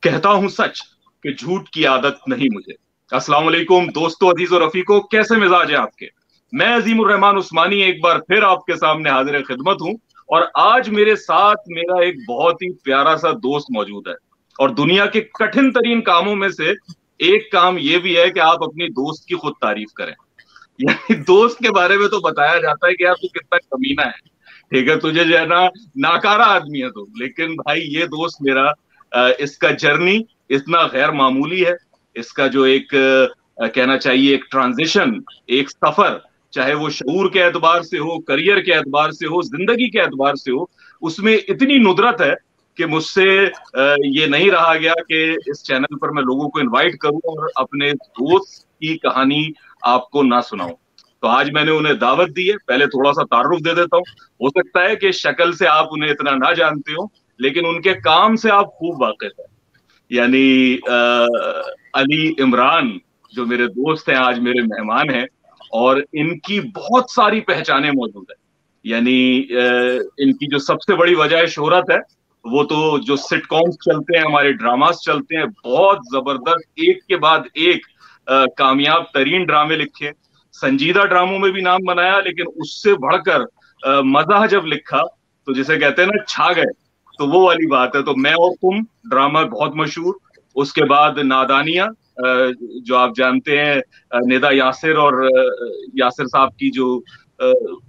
कहता हूं सच कि झूठ की आदत नहीं मुझे। अस्सलाम वालेकुम दोस्तों, अजीज और रफीको, कैसे मिजाज है आपके। मैं अजीमुर रहमान उस्मानी एक बार फिर आपके सामने हाजिर खिदमत हूं। और आज मेरे साथ मेरा एक बहुत ही प्यारा सा दोस्त मौजूद है। और दुनिया के कठिन तरीन कामों में से एक काम यह भी है कि आप अपनी दोस्त की खुद तारीफ करें। यानी दोस्त के बारे में तो बताया जाता है कि यार तू कितना कमीना है, ठीक है, तुझे जो है ना नाकारा आदमी है तू। लेकिन भाई ये दोस्त मेरा, इसका जर्नी इतना गैर मामूली है। इसका जो एक कहना चाहिए एक ट्रांजिशन, एक सफर, चाहे वो शऊर के एतबार से हो, करियर के एतबार से हो, जिंदगी के एतबार से हो, उसमें इतनी नुदरत है कि मुझसे ये नहीं रहा गया कि इस चैनल पर मैं लोगों को इनवाइट करूं और अपने दोस्त की कहानी आपको ना सुनाऊं। तो आज मैंने उन्हें दावत दी है। पहले थोड़ा सा तारुफ दे देता हूँ। हो सकता है कि शक्ल से आप उन्हें इतना ना जानते हो, लेकिन उनके काम से आप खूब वाकिफ है। यानी अली इमरान जो मेरे दोस्त हैं, आज मेरे मेहमान हैं। और इनकी बहुत सारी पहचानें मौजूद है। यानी इनकी जो सबसे बड़ी वजह शोहरत है, वो तो जो सिटकॉम्स चलते हैं, हमारे ड्रामास चलते हैं, बहुत जबरदस्त, एक के बाद एक कामयाब तरीन ड्रामे लिखे, संजीदा ड्रामों में भी नाम बनाया, लेकिन उससे बढ़कर मज़ाह जब लिखा तो जिसे कहते हैं ना छा गए, तो वो वाली बात है। तो मैं और तुम ड्रामा बहुत मशहूर। उसके बाद नादानिया, जो आप जानते हैं, निदा यासिर और यासिर साहब की जो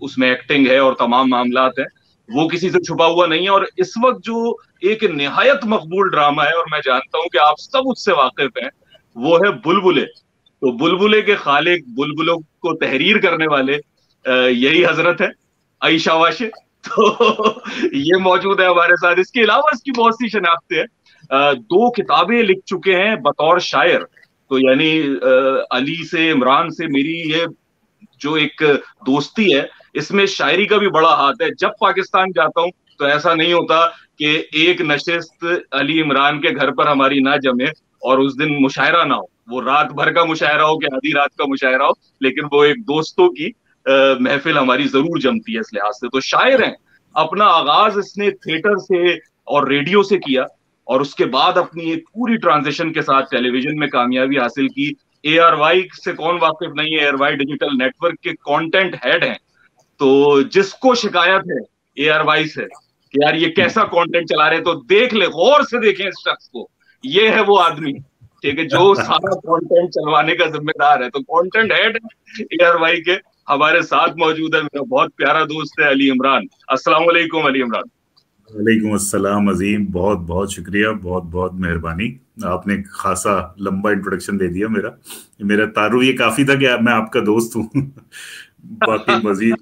उसमें एक्टिंग है और तमाम मामलात हैं, वो किसी से छुपा हुआ नहीं है। और इस वक्त जो एक निहायत मकबूल ड्रामा है, और मैं जानता हूं कि आप सब उससे वाकिफ हैं, वो है बुलबुले। तो बुलबुले के खालिक, बुलबुलों को तहरीर करने वाले यही हजरत है, आयशा वाशे। तो ये मौजूद है हमारे साथ। इसके अलावा इसकी बहुत सी शनाख्तें हैं। दो किताबें लिख चुके हैं बतौर शायर। तो यानी अली से, इमरान से मेरी ये जो एक दोस्ती है, इसमें शायरी का भी बड़ा हाथ है। जब पाकिस्तान जाता हूं तो ऐसा नहीं होता कि एक नशिस्त अली इमरान के घर पर हमारी ना जमे और उस दिन मुशायरा ना हो। वो रात भर का मुशायरा हो कि आधी रात का मुशायरा हो, लेकिन वो एक दोस्तों की महफिल हमारी जरूर जमती है इस लिहाज से। तो शायर हैं। अपना आगाज इसने थिएटर से और रेडियो से किया, और उसके बाद अपनी एक पूरी ट्रांजिशन के साथ टेलीविजन में कामयाबी हासिल की। ARY से कौन वाकिफ नहीं है, ARY डिजिटल नेटवर्क के कंटेंट हेड हैं। तो जिसको शिकायत है ARY से कि यार ये कैसा कंटेंट चला रहे, तो देख ले, गौर से देखें इस शख्स को। ये है वो आदमी, ठीक है, जो सारा कंटेंट चलवाने का जिम्मेदार है। तो कंटेंट हेड ARY के हमारे साथ मौजूद है मेरा बहुत प्यारा दोस्त है अली इमरान। अस्सलाम वालेकुम अली इमरान। वालेकुम अस्सलाम अजीम, बहुत बहुत शुक्रिया, बहुत बहुत मेहरबानी। आपने खासा लंबा इंट्रोडक्शन दे दिया। मेरा मेरा तारुफ ये काफी था कि मैं आपका दोस्त हूँ। बाकी मजीद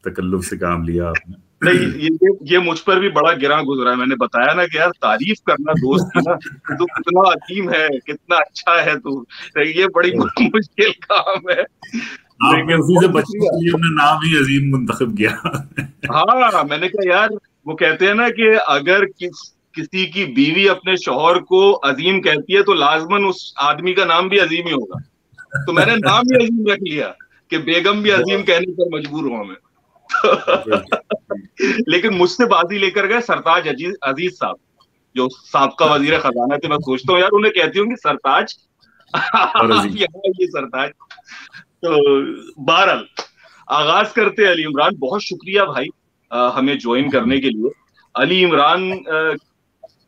तकल्लुफ से काम लिया आपने। नहीं, ये मुझ पर भी बड़ा गिरा गुजरा है। मैंने बताया ना कि यार तारीफ करना दोस्त की ना, तू कितना अजीम है, कितना अच्छा है तू, तो ये बड़ी मुश्किल काम है। आपने लेकिन उसी से बहुत बचने के शुक्रिया। लिए अपना नाम ही अजीम मुंतखब किया। हाँ, मैंने कहा यार, वो कहते हैं ना कि अगर किसी की बीवी अपने शौहर को अजीम कहती है तो लाजमन उस आदमी का नाम भी अजीम ही होगा। तो मैंने नाम ही अजीम रख लिया कि बेगम भी अजीम कहने पर मजबूर हुआ मैं। लेकिन मुझसे बाजी लेकर गए सरताज अजीज अजीज साहब, जो साबका वजीर खजाना थे। मैं सोचता हूँ यार उन्हें कहती होंगी सरताज। और अजीम यहाँ ये सरताज। तो बहरहाल आगाज करते हैं अली इमरान। बहुत शुक्रिया भाई हमें ज्वाइन करने के लिए। अली इमरान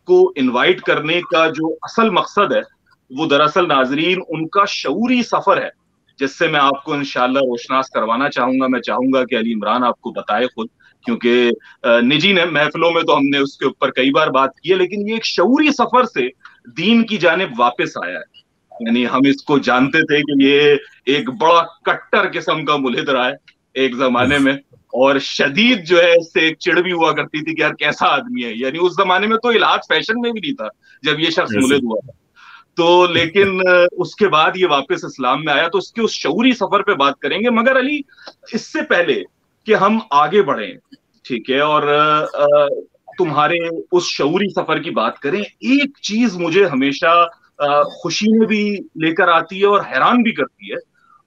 को इनवाइट करने का जो असल मकसद है, वो दरअसल नाजरीन उनका शऊरी सफर है, जिससे मैं आपको इंशाल्लाह रोशनास करवाना चाहूंगा। मैं चाहूंगा कि अली इमरान आपको बताए खुद, क्योंकि निजी ने महफिलों में तो हमने उसके ऊपर कई बार बात की है, लेकिन ये एक शऊरी सफर से दीन की जानिब वापस आया है। यानी हम इसको जानते थे कि ये एक बड़ा कट्टर किस्म का मुल्हिद रहा है एक जमाने में, और शदीद जो है इससे एक चिड़ भी हुआ करती थी कि यार कैसा आदमी है। यानी उस जमाने में तो इलाज फैशन में भी नहीं था जब ये शख्स मुल्हिद हुआ था। तो लेकिन उसके बाद ये वापस इस्लाम में आया, तो उसके उस शऊरी सफर पे बात करेंगे। मगर अली, इससे पहले कि हम आगे बढ़े, ठीक है, और तुम्हारे उस शऊरी सफर की बात करें, एक चीज मुझे हमेशा खुशी में भी लेकर आती है और हैरान भी करती है,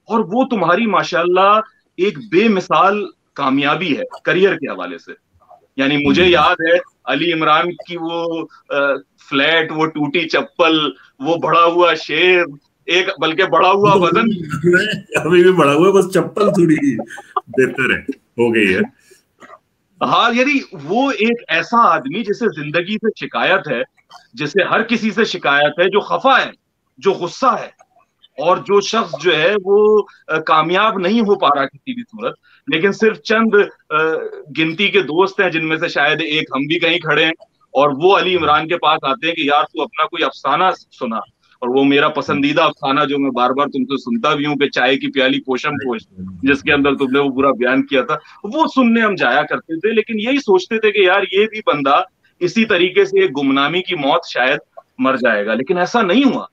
और वो तुम्हारी माशाल्लाह एक बेमिसाल कामयाबी है करियर के हवाले से। यानी मुझे याद है अली इमरान की वो फ्लैट, वो टूटी चप्पल, वो बढ़ा हुआ शेर, एक बल्कि बढ़ा हुआ वजन। अभी भी बढ़ा हुआ है, बस चप्पल थोड़ी बेहतर है, हो गई है। हाँ, यानी वो एक ऐसा आदमी जिसे जिंदगी से शिकायत है, जिसे हर किसी से शिकायत है, जो खफा है, जो गुस्सा है, और जो शख्स जो है वो कामयाब नहीं हो पा रहा किसी भी सूरत, लेकिन सिर्फ चंद गिनती के दोस्त हैं जिनमें से शायद एक हम भी कहीं खड़े हैं, और वो अली इमरान के पास आते हैं कि यार तू अपना कोई अफसाना सुना। और वो मेरा पसंदीदा अफसाना जो मैं बार बार तुमसे सुनता भी हूँ कि चाय की प्याली पोशम पोश, जिसके अंदर तुमने वो पूरा बयान किया था, वो सुनने हम जाया करते थे। लेकिन यही सोचते थे कि यार ये भी बंदा इसी तरीके से एक गुमनामी की मौत शायद मर जाएगा, लेकिन ऐसा नहीं हुआ।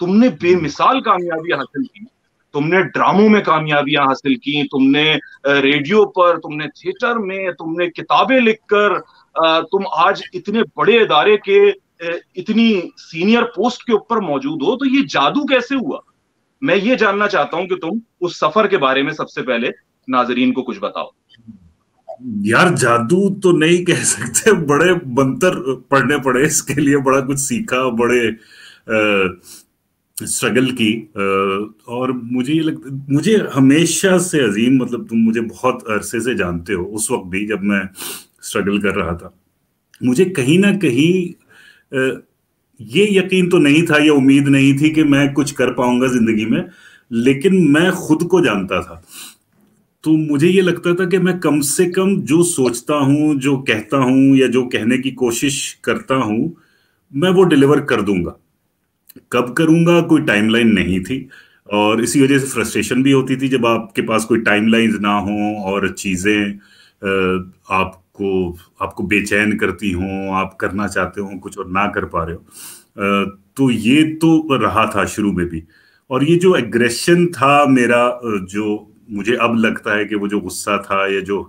तुमने बेमिसाल कामयाबियां हासिल की, तुमने ड्रामों में कामयाबियां हासिल की, तुमने रेडियो पर, तुमने थिएटर में, तुमने किताबें लिखकर तुम आज इतने बड़े इदारे के इतनी सीनियर पोस्ट के ऊपर मौजूद हो। तो ये जादू कैसे हुआ? मैं ये जानना चाहता हूं कि तुम उस सफर के बारे में सबसे पहले नाजरीन को कुछ बताओ। यार जादू तो नहीं कह सकते, बड़े मंत्र पढ़ने पड़े इसके लिए, बड़ा कुछ सीखा, बड़े स्ट्रगल की। और मुझे ये लगता, मुझे हमेशा से अजीम, मतलब तुम मुझे बहुत अरसे से जानते हो, उस वक्त भी जब मैं स्ट्रगल कर रहा था, मुझे कहीं ना कहीं ये यकीन तो नहीं था, ये उम्मीद नहीं थी कि मैं कुछ कर पाऊंगा जिंदगी में, लेकिन मैं खुद को जानता था। तो मुझे ये लगता था कि मैं कम से कम जो सोचता हूं, जो कहता हूं, या जो कहने की कोशिश करता हूं, मैं वो डिलीवर कर दूंगा। कब करूंगा कोई टाइमलाइन नहीं थी, और इसी वजह से फ्रस्ट्रेशन भी होती थी जब आपके पास कोई टाइमलाइन ना हो और चीजें आपको आपको बेचैन करती हों, आप करना चाहते हो कुछ और ना कर पा रहे हो। तो ये तो रहा था शुरू में भी। और ये जो एग्रेशन था मेरा, जो मुझे अब लगता है कि वो जो गुस्सा था, या जो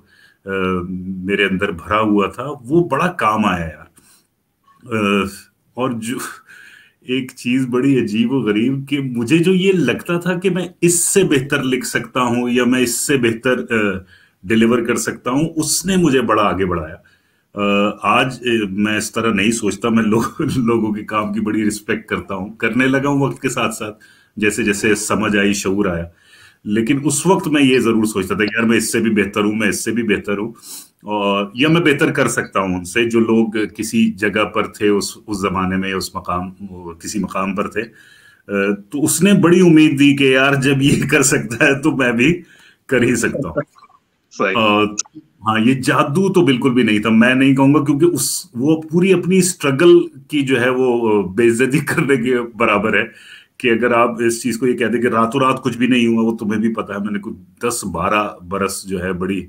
मेरे अंदर भरा हुआ था, वो बड़ा काम आया यार। और जो एक चीज बड़ी अजीब और गरीब, कि मुझे जो ये लगता था कि मैं इससे बेहतर लिख सकता हूँ, या मैं इससे बेहतर डिलीवर कर सकता हूँ, उसने मुझे बड़ा आगे बढ़ाया। आज मैं इस तरह नहीं सोचता, मैं लोगों के काम की बड़ी रिस्पेक्ट करता हूँ, करने लगा हूँ वक्त के साथ साथ, जैसे जैसे समझ आई, शऊर आया। लेकिन उस वक्त मैं ये जरूर सोचता था कि यार मैं इससे भी बेहतर हूँ, मैं इससे भी बेहतर हूँ, और या मैं बेहतर कर सकता हूँ उनसे, जो लोग किसी जगह पर थे उस जमाने में, उस मकाम, किसी मकाम पर थे। तो उसने बड़ी उम्मीद दी कि यार जब ये कर सकता है तो मैं भी कर ही सकता हूँ। सही। हाँ, ये जादू तो बिल्कुल भी नहीं था, मैं नहीं कहूंगा, क्योंकि वो पूरी अपनी स्ट्रगल की जो है वो बेइज्जती करने के बराबर है। कि अगर आप इस चीज को ये कहते कि रातों रात कुछ भी नहीं हुआ, वो तुम्हें भी पता है, मैंने कुछ 10-12 बरस जो है बड़ी।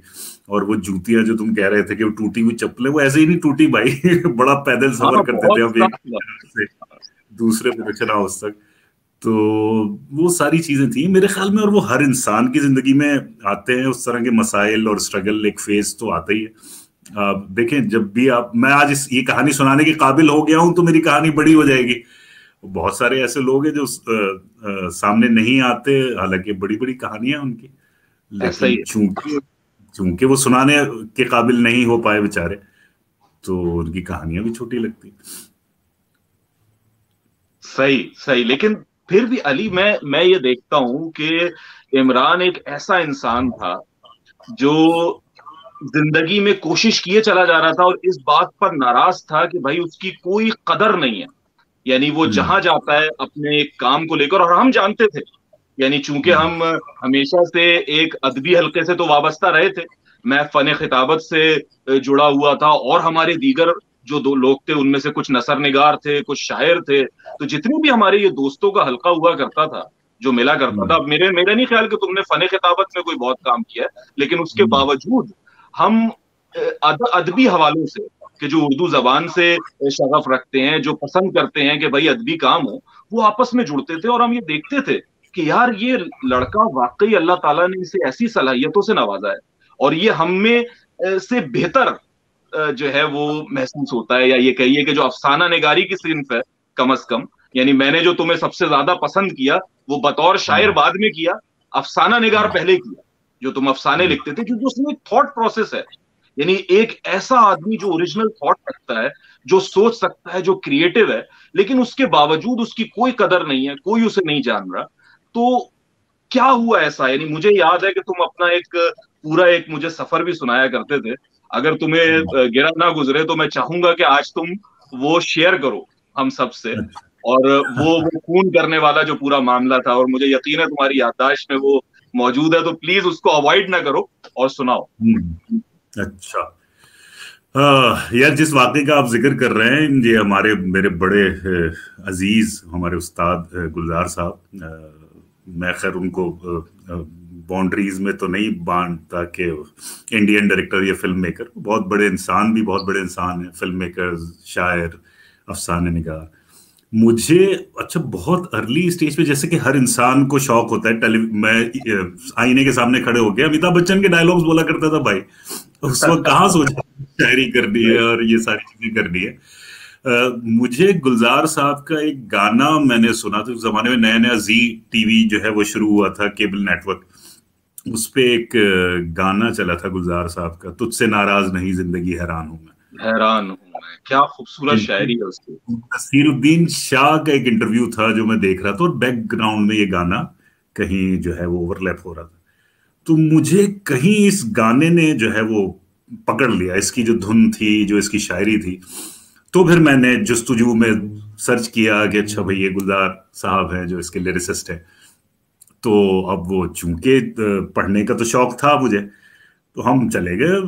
और वो जूतियां जो तुम कह रहे थे कि वो टूटी हुई चप्पलें, वो ऐसे ही नहीं टूटी भाई। बड़ा पैदल सफर हाँ, करते थे बहुत हम एक सख्त था। शहर से दूसरे प्रोडक्शन हाउस तक। तो वो सारी चीजें थी मेरे ख्याल में, और वो हर इंसान की जिंदगी में आते हैं उस तरह के मसाइल और स्ट्रगल, एक फेज तो आता ही है। आप देखें, जब भी मैं आज ये कहानी सुनाने के काबिल हो गया हूं, तो मेरी कहानी बड़ी हो जाएगी। बहुत सारे ऐसे लोग हैं जो सामने नहीं आते, हालांकि बड़ी बड़ी कहानियां उनकी, ऐसा ही लेकिन है। चूंकि चूंकि वो सुनाने के काबिल नहीं हो पाए बेचारे, तो उनकी कहानियां भी छोटी लगती। सही सही। लेकिन फिर भी अली, मैं ये देखता हूं कि इमरान एक ऐसा इंसान था जो जिंदगी में कोशिश किए चला जा रहा था, और इस बात पर नाराज था कि भाई उसकी कोई कदर नहीं है। यानी वो हम्म। जहां जाता है अपने काम को लेकर, और हम जानते थे, यानी चूंकि हम्म। हम हमेशा से एक अदबी हलके से तो वाबस्ता रहे थे, मैं फन खिताबत से जुड़ा हुआ था, और हमारे दीगर जो दो लोग थे उनमें से कुछ नसर निगार थे, कुछ शायर थे। तो जितने भी हमारे ये दोस्तों का हल्का हुआ करता था, जो मिला करता था, हम्म। अब मेरा नहीं ख्याल कि तुमने फन खिताबत में कोई बहुत काम किया है, लेकिन उसके हम्म। बावजूद हम अदबी हवालों से, कि जो उर्दू जबान से शगफ रखते हैं, जो पसंद करते हैं कि भाई अदबी काम हो, वो आपस में जुड़ते थे, और हम ये देखते थे कि यार ये लड़का वाकई अल्लाह ताला ने इसे ऐसी सलाहियतों से नवाजा है, और ये हम में से बेहतर जो है वो महसूस होता है। या ये कहिए कि जो अफसाना निगारी की सिन्फ है, कम अज कम, यानी मैंने जो तुम्हें सबसे ज्यादा पसंद किया वो बतौर शायर हम्म। बाद में किया, अफसाना निगार हम्म। पहले किया, जो तुम अफसाने हम्म। लिखते थे, क्योंकि उसमें एक थॉट प्रोसेस है। यानी एक ऐसा आदमी जो ओरिजिनल थॉट रखता है, जो सोच सकता है, जो क्रिएटिव है, लेकिन उसके बावजूद उसकी कोई कदर नहीं है, कोई उसे नहीं जान रहा। तो क्या हुआ ऐसा? यानी मुझे याद है कि तुम अपना एक पूरा एक मुझे सफर भी सुनाया करते थे। अगर तुम्हें गिरा ना गुजरे तो मैं चाहूंगा कि आज तुम वो शेयर करो हम सब से। और वो खून करने वाला जो पूरा मामला था, और मुझे यकीन है तुम्हारी याददाश्त में वो मौजूद है, तो प्लीज उसको अवॉइड ना करो और सुनाओ। अच्छा। यार, जिस वाकये का आप जिक्र कर रहे हैं, ये हमारे मेरे बड़े अजीज हमारे उस्ताद गुलजार साहब, मैं खैर उनको बाउंड्रीज में तो नहीं बांधता कि इंडियन डायरेक्टर या फिल्म मेकर, बहुत बड़े इंसान, भी बहुत बड़े इंसान हैं, फिल्म मेकर, शायर, अफसाने निगार। मुझे अच्छा बहुत अर्ली स्टेज पे, जैसे कि हर इंसान को शौक होता है, मैं आईने के सामने खड़े होके अमिताभ बच्चन के डायलॉग्स बोला करता था भाई। उस वक्त कहाँ सोचा शायरी करनी है और ये सारी चीजें करनी है। मुझे गुलजार साहब का एक गाना मैंने सुना था उस जमाने में, नया नया जी टीवी जो है वो शुरू हुआ था, केबल नेटवर्क। उस पे एक गाना चला था गुलजार साहब का, तुझसे नाराज नहीं जिंदगी हैरान हूं मैं। हैरान हूं मैं, क्या खूबसूरत शायरी है उसकी। नसीरुद्दीन शाह का एक इंटरव्यू था जो मैं देख रहा था, और बैकग्राउंड में ये गाना कहीं जो है वो ओवरलैप हो रहा था। तो मुझे कहीं इस गाने ने जो है वो पकड़ लिया, इसकी जो धुन थी, जो इसकी शायरी थी। तो फिर मैंने जस्तुजू में सर्च किया कि अच्छा भाई ये गुलजार साहब हैं जो इसके लिरिसिस्ट हैं। तो अब वो चूंकि पढ़ने का तो शौक था मुझे, तो हम चले गए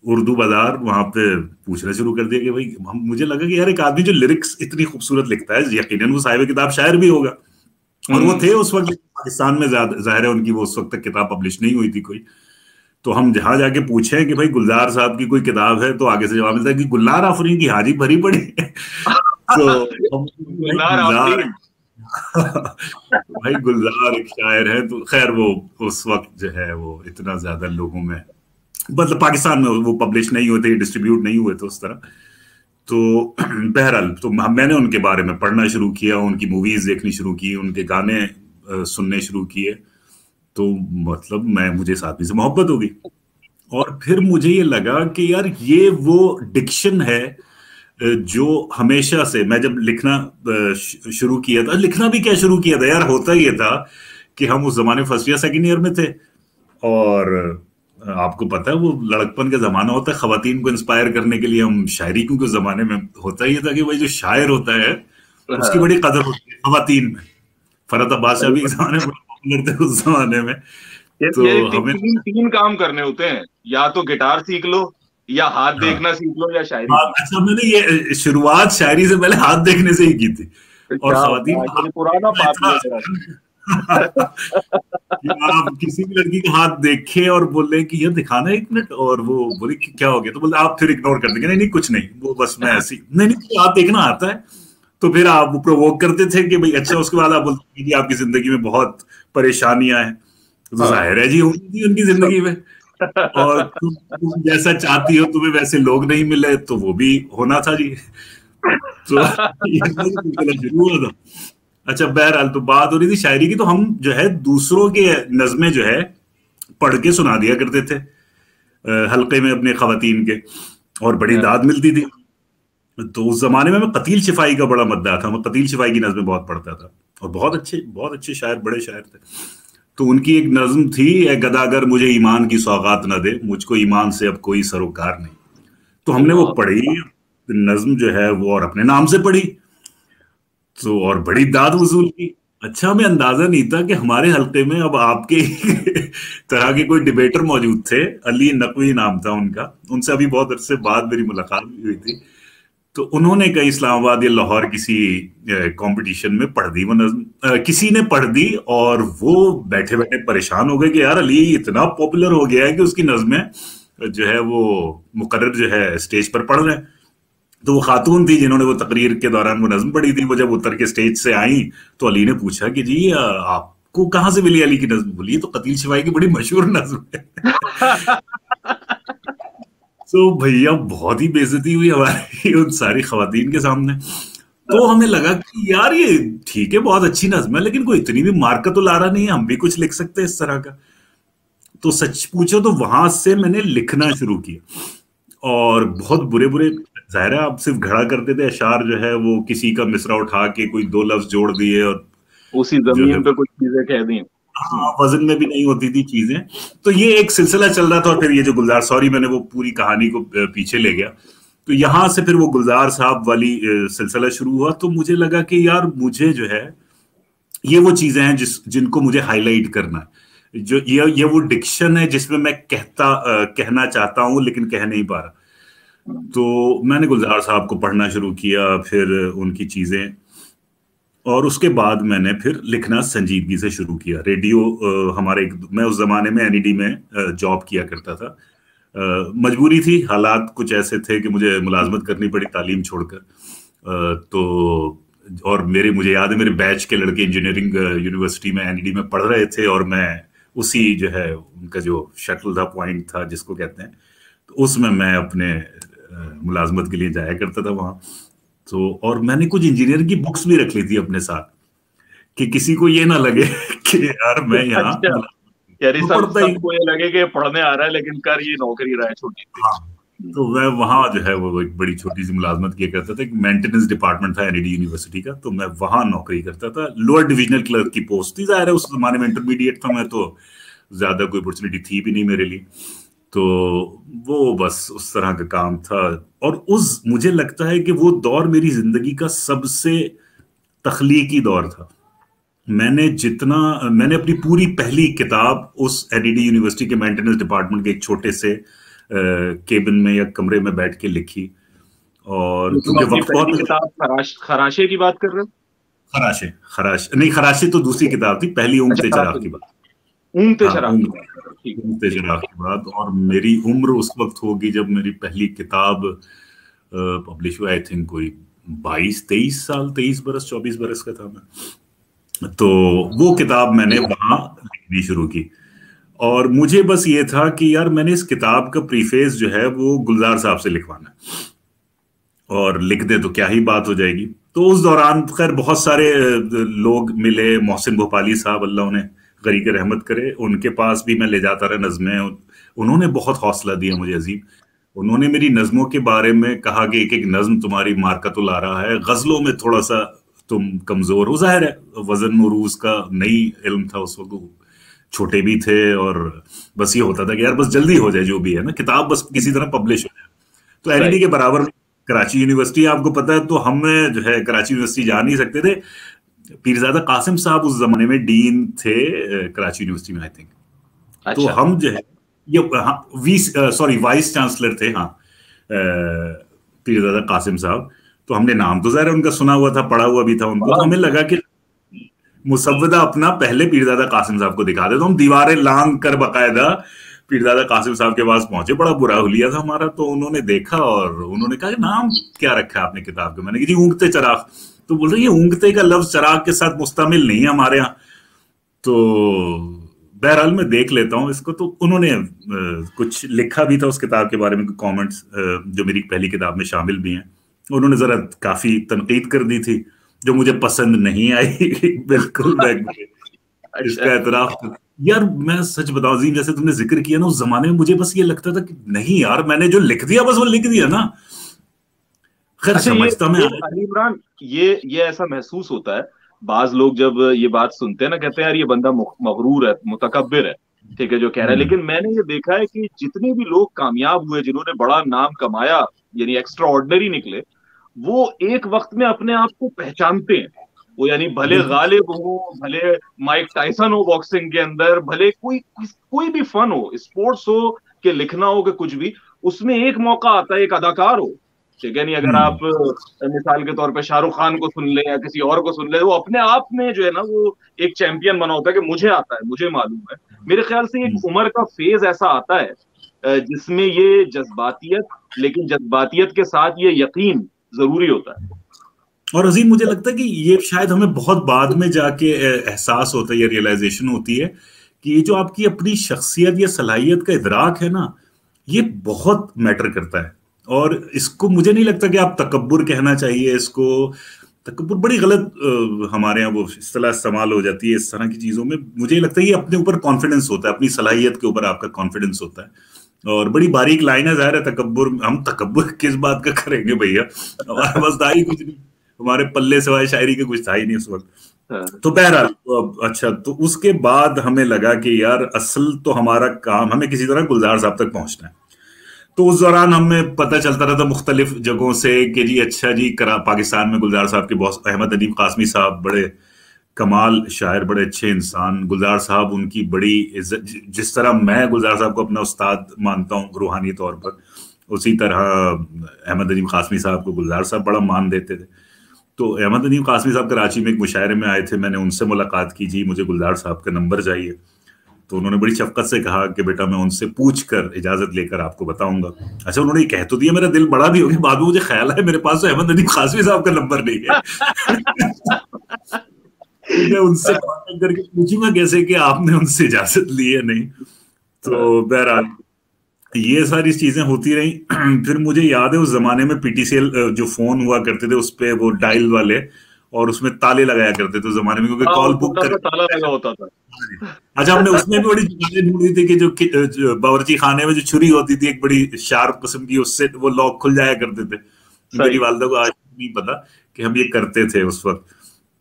उर्दू बाजार, वहां पे पूछना शुरू कर दिया कि भाई, हम मुझे लगा कि यार एक आदमी जो लिरिक्स इतनी खूबसूरत लिखता है, यकीनन वो साहिब किताब शायर भी होगा। और वो थे उस वक्त पाकिस्तान में, जाहिर है उनकी वो उस वक्त तक किताब पब्लिश नहीं हुई थी कोई। तो हम जहां जाके पूछे कि भाई गुलजार साहब की कोई किताब है, तो आगे से जवाब मिलता है कि गुल्लार आफरीन की हाजी भरी पड़ी है। तो गुलजार भाई गुलजार एक शायर है। तो खैर वो उस वक्त जो है वो इतना ज्यादा लोगों में, मतलब पाकिस्तान में वो पब्लिश नहीं हुए थे, डिस्ट्रीब्यूट नहीं हुए थे उस तरह। तो बहरहाल, तो मैंने उनके बारे में पढ़ना शुरू किया, उनकी मूवीज देखनी शुरू की, उनके गाने सुनने शुरू किए। तो मतलब मुझे इस आदमी से मोहब्बत हो गई। और फिर मुझे ये लगा कि यार ये वो डिक्शन है जो हमेशा से, मैं जब लिखना शुरू किया था, लिखना भी क्या शुरू किया था यार, होता ये था कि हम उस जमाने फर्स्ट ईयर सेकंड ईयर में थे, और आपको पता है वो लड़कपन का जमाना होता है, खवातीन को इंस्पायर करने के लिए हम शायरी, क्योंकि उस जमाने में होता ही था कि भाई जो शायर होता है उसकी बड़ी कदर होती है खवातीन में। फरत अब्बास शाह भी एक जमाने में पॉपुलर थे उस जमाने में। तो हमें तीन काम करने होते हैं, या तो गिटार सीख लो, या हाथ देखना सीख लो, या शायरी। अच्छा, मैंने ये शुरुआत शायरी से पहले हाथ देखने से ही की थी। और खवातीन पुराना आप किसी भी लड़की का हाथ देखे और बोले कि ये दिखाना 1 मिनट, और वो बोले कि क्या हो गया, तो बोले आप फिर इग्नोर कर देंगे, नहीं नहीं कुछ नहीं, वो बस मैं ऐसी, नहीं नहीं हाथ देखना आता है। तो फिर आप प्रोवोक करते थे कि भाई अच्छा, उसके बाद आप बोलते कि आपकी जिंदगी में बहुत परेशानियां हैं, तो जाहिर है जी होंगी उनकी जिंदगी में, और तुम जैसा चाहती हो तुम्हें वैसे लोग नहीं मिले, तो वो भी होना था जी। तो शुरू हुआ था। अच्छा, बहरहाल तो बात हो रही थी शायरी की। तो हम जो है दूसरों के नज़में जो है पढ़ के सुना दिया करते थे हल्के में अपने खवातीन के, और बड़ी दाद मिलती थी। तो उस जमाने में मैं कतील शिफाई का बड़ा मद्दा था, मैं कतील शिफाई की नज़में बहुत पढ़ता था, और बहुत अच्छे शायर, बड़े शायर थे। तो उनकी एक नज्म थी, ए गदागर मुझे ईमान की सौगात न दे, मुझको ईमान से अब कोई सरोकार नहीं। तो हमने वो पढ़ी नज्म जो है वो, और अपने नाम से पढ़ी, तो और बड़ी दाद वसूल की। अच्छा, हमें अंदाजा नहीं था कि हमारे हल्के में अब आपके तरह के कोई डिबेटर मौजूद थे, अली नकवी नाम था उनका, उनसे अभी बहुत अरसे बाद मेरी मुलाकात हुई थी। तो उन्होंने कहीं इस्लामाबाद या लाहौर किसी कंपटीशन में पढ़ दी वो नज्म, किसी ने पढ़ दी, और वो बैठे बैठे परेशान हो गए कि यार अली इतना पॉपुलर हो गया है कि उसकी नज्में जो है वो मुकर्रर जो है स्टेज पर पढ़ रहे हैं। तो वो खातून थी जिन्होंने वो तकरीर के दौरान वो नज्म पढ़ी थी, वो जब उतर के स्टेज से आई तो अली ने पूछा कि जी आपको कहाँ से मिली अली की नज्म? बोली तो कतील शिवाई की बड़ी मशहूर नज्म है। तो भैया बहुत ही बेइज्जती हुई हमारी उन सारी खवातीन के सामने। तो हमें लगा कि यार ये ठीक है, बहुत अच्छी नज्म है, लेकिन कोई इतनी भी मार्का तो ला रहा नहीं है, हम भी कुछ लिख सकते हैं इस तरह का। तो सच पूछो तो वहां से मैंने लिखना शुरू किया, और बहुत बुरे बुरे, जाहिर है आप सिर्फ घड़ा करते थे, अशार जो है वो किसी का मिसरा उठा के कोई दो लफ्ज जोड़ दिए और उसी जो है जमीन पे कुछ चीजें कह दी। हाँ, वजन में भी नहीं होती थी चीजें। तो ये एक सिलसिला चल रहा था, और फिर ये जो गुलजार, सॉरी मैंने वो पूरी कहानी को पीछे ले गया, तो यहां से फिर वो गुलजार साहब वाली सिलसिला शुरू हुआ। तो मुझे लगा कि यार मुझे जो है ये वो चीजें हैं जिनको मुझे हाईलाइट करना है, जो ये वो डिक्शन है जिसमें मैं कहना चाहता हूं लेकिन कह नहीं पा रहा। तो मैंने गुलजार साहब को पढ़ना शुरू किया, फिर उनकी चीजें, और उसके बाद मैंने फिर लिखना संजीदगी से शुरू किया। रेडियो हमारे मैं उस जमाने में एनईडी में जॉब किया करता था। मजबूरी थी, हालात कुछ ऐसे थे कि मुझे मुलाजमत करनी पड़ी तालीम छोड़कर। तो और मुझे याद है मेरे बैच के लड़के इंजीनियरिंग यूनिवर्सिटी में एनईडी में पढ़ रहे थे, और मैं उसी जो है उनका जो शटल था, पॉइंट था जिसको कहते हैं, तो उसमें मैं अपने मुलाजमत के लिए जाया करता था वहां। तो और मैंने कुछ इंजीनियरिंग की बुक्स भी रख ली थी अपने साथ, कि किसी को ये ना लगे कि यार मैं यहाँ अच्छा, यानी तो पढ़ता ही। सबको ये लगे कि पढ़ने आ रहा है लेकिन कर ये नौकरी रहा है छोटी सी। हाँ, तो मैं वहां जो है वो एक बड़ी छोटी सी मुलाजमत किया करता था। एक मेंटेनेंस डिपार्टमेंट था एनईडी यूनिवर्सिटी का, तो मैं वहां नौकरी करता था। लोअर डिविजनल क्लर्क की पोस्ट थी, जाहिर है उस जमाने में इंटरमीडिएट था मैं, तो ज्यादा कोई अपॉर्चुनिटी थी भी नहीं मेरे लिए। तो वो बस उस तरह का काम था। और मुझे लगता है कि वो दौर मेरी जिंदगी का सबसे तख्लीकी दौर था। मैंने अपनी पूरी पहली किताब उस एनईडी यूनिवर्सिटी के मेंटेनेंस डिपार्टमेंट के एक छोटे से केबिन में या कमरे में बैठ के लिखी। और क्योंकि वक्त बहुत, किताब खराशे की बात कर रहे हो? खराशे नहीं, खराशे तो दूसरी किताब थी, पहली ऊँगते चराग की बात। ऊँगते हाँ, चराग ऊँगते चराग की बात। और मेरी उम्र उस वक्त होगी जब मेरी पहली किताब पब्लिश हुआ, आई थिंक कोई 22-23 साल, 23 बरस 24 बरस का था मैं। तो वो किताब मैंने वहां लिखनी शुरू की, और मुझे बस ये था कि यार मैंने इस किताब का प्रीफेस जो है वो गुलजार साहब से लिखवाना, और लिख दे तो क्या ही बात हो जाएगी। तो उस दौरान खैर बहुत सारे लोग मिले, मोहसिन भोपाली साहब, अल्लाह उन्हें गरीक रहमत करे, उनके पास भी मैं ले जाता रहा नज़में। उन्होंने बहुत हौसला दिया मुझे अजीम। उन्होंने मेरी नज़मों के बारे में कहा कि एक एक नज़्म तुम्हारी मार्कतुल आ रहा है, गज़लों में थोड़ा सा तुम कमजोर हो। जाहिर है वजन उरूज का नई इल्म था उस वक्त, छोटे भी थे, और बस ये होता था कि यार बस जल्दी हो जाए, जो भी है ना, किताब बस किसी तरह पब्लिश हो जाए। तो एनईडी के बराबर कराची यूनिवर्सिटी, आपको पता है, तो हम जो है कराची यूनिवर्सिटी जा नहीं सकते थे। पीरजादा कासिम साहब उस जमाने में डीन थे कराची यूनिवर्सिटी में, आई थिंक। अच्छा। तो हम जो है ये वाइस चांसलर थे, हाँ, पीरजादा कासिम साहब। तो हमने नाम तो ज़ाहिर उनका सुना हुआ था, पढ़ा हुआ भी था उनको। हमें लगा कि मुसव्वदा अपना पहले पीरजादा कासिम साहब को दिखा दे। तो हम दीवारें लांग कर बकायदा पीरजादा कासिम साहब के पास पहुंचे। बड़ा बुरा हुलिया था हमारा। तो उन्होंने देखा और उन्होंने कहा नाम क्या रखा है आपने किताब का? मैंने कहा जी ऊँगते चराग। तो बोल रहे ये ऊँगते का लफ्ज चराग के साथ मुस्तमिल नहीं है हमारे यहाँ। तो बहरहाल मैं देख लेता हूँ इसको। तो उन्होंने कुछ लिखा भी था उस किताब के बारे में, कमेंट्स जो मेरी पहली किताब में शामिल भी हैं। उन्होंने जरा काफी तनकीद कर दी थी जो मुझे पसंद नहीं आई। बिल्कुल मैं इसका एतराफ। यार मैं सच बताऊं अजीम, जैसे तुमने जिक्र किया ना, उस जमाने में मुझे बस ये लगता था कि नहीं यार, मैंने जो लिख दिया बस वो लिख दिया ना। खैर अच्छा, समझता मैं अली इमरान, ये ऐसा महसूस होता है, बाज लोग जब ये बात सुनते हैं ना, कहते हैं यार ये बंदा मगरूर है, मुतकब्बिर है, ठीक है जो कह रहा है। लेकिन मैंने ये देखा है कि जितने भी लोग कामयाब हुए, जिन्होंने बड़ा नाम कमाया, यानी एक्स्ट्रा ऑर्डिनरी निकले, वो एक वक्त में अपने आप को पहचानते हैं। वो यानी भले गालिब हो, भले माइक टाइसन हो बॉक्सिंग के अंदर, भले कोई भी फन हो, स्पोर्ट्स हो कि लिखना हो कि कुछ भी, उसमें एक मौका आता है, एक अदाकार हो, ठीक है नहीं, अगर आप मिसाल के तौर पे शाहरुख खान को सुन ले या किसी और को सुन ले, वो अपने आप में जो है ना वो एक चैंपियन बना होता है कि मुझे आता है, मुझे मालूम है। मेरे ख्याल से एक उम्र का फेज ऐसा आता है जिसमें ये जज्बातियत, लेकिन जज्बातियत के साथ ये यकीन जरूरी होता है। और अजीम मुझे लगता है कि ये शायद हमें बहुत बाद में जाके एहसास होता है, ये रियलाइजेशन होती है कि ये जो आपकी अपनी शख्सियत या सलाहियत का इदराक है ना, ये बहुत मैटर करता है। और इसको मुझे नहीं लगता कि आप तकब्बुर कहना चाहिए इसको, तकब्बुर बड़ी गलत हमारे यहाँ वो इस्तेलाह इस्तेमाल हो जाती है इस तरह की चीजों में। मुझे लगता है ये अपने ऊपर कॉन्फिडेंस होता है, अपनी सलाहियत के ऊपर आपका कॉन्फिडेंस होता है। और बड़ी बारीक लाइन है, जाहिर है तकब्बुर, हम तकब्बुर किस बात का करेंगे भैया, हमारे पास था ही कुछ नहीं, हमारे पल्ले सिवाय शायरी के कुछ था ही नहीं उस वक्त। हाँ। तो बहरहाल अच्छा, तो उसके बाद हमें लगा कि यार असल तो हमारा काम, हमें किसी तरह गुलजार साहब तक पहुंचना है। तो उस दौरान हमें पता चलता रहता मुख्तलिफ जगहों से कि जी अच्छा जी, पाकिस्तान में गुलजार साहब के बॉस अहमद अदीब कासमी साहब बड़े कमाल शायर, बड़े अच्छे इंसान, गुलजार साहब उनकी बड़ी इज्जत, जिस तरह मैं गुलजार साहब को अपना उस्ताद मानता हूँ रूहानी तौर पर, उसी तरह अहमद अदीब कासमी साहब को गुलजार साहब बड़ा मान देते थे। तो अहमद अदीब कासमी साहब कराची में एक मुशायरे में आए थे, मैंने उनसे मुलाकात की, जी मुझे गुलजार साहब का नंबर चाहिए। तो उन्होंने बड़ी शफकत से कहा कि बेटा मैं उनसे पूछ कर इजाजत लेकर आपको बताऊंगा। अच्छा, उन्होंने कह तो दिया, मेरा दिल बड़ा भी हो गया, बाद में मुझे ख्याल है मेरे पास तो अहमद अदीब कासमी साहब का नंबर नहीं है। मैं उनसे कांटेक्ट करके पूछूंगा कैसे कि आपने उनसे इजाजत ली है नहीं। तो बहरहाल ये सारी चीजें होती रही। फिर मुझे याद है उस जमाने में पीटीसीएल जो फोन हुआ करते थे उस पे वो डायल वाले, और उसमें ताले लगाया करते थे उस जमाने में, क्योंकि हाँ, कॉल वो बुक छोटा कर। सा ताला लगा होता था। अच्छा, हमने उसमें भी बड़ी जुगाड़ें ढूंढी थी कि जो बावर्ची खाने में जो छुरी होती थी एक बड़ी शार्प किस्म की, उससे वो लॉक खुल जाया करते थे। मेरी सही। वालदा को आज नहीं पता कि हम ये करते थे उस वक्त।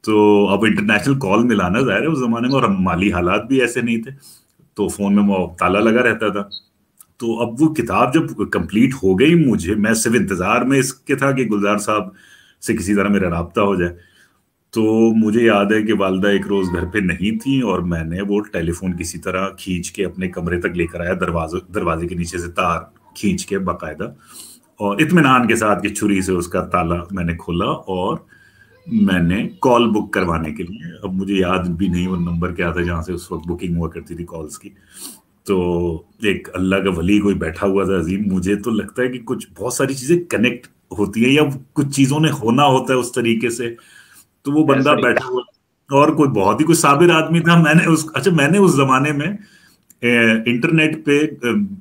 तो अब इंटरनेशनल कॉल मिलाना जाहिर है उस जमाने में, और हम माली हालात भी ऐसे नहीं थे, तो फोन में वो ताला लगा रहता था। तो अब वो किताब जब कंप्लीट हो गई, मुझे, मैं सिर्फ इंतजार में इसके था कि गुलजार साहब से किसी तरह मेरा राब्ता हो जाए। तो मुझे याद है कि वालदा एक रोज घर पे नहीं थी, और मैंने वो टेलीफोन किसी तरह खींच के अपने कमरे तक लेकर आया, दरवाजे के नीचे से तार खींच के बाकायदा, और इत्मीनान के साथ की छुरी से उसका ताला मैंने खोला, और मैंने कॉल बुक करवाने के लिए, अब मुझे याद भी नहीं वो नंबर क्या था जहां से उस वक्त बुकिंग हुआ करती थी कॉल्स की। तो एक अल्लाह का वली कोई बैठा हुआ था अजीम, मुझे तो लगता है कि कुछ बहुत सारी चीजें कनेक्ट होती है, या कुछ चीजों ने होना होता है उस तरीके से। तो वो बंदा ऐसा ही। बैठा हुआ, और कोई बहुत ही कोई साबिर आदमी था। मैंने उस जमाने में इंटरनेट पे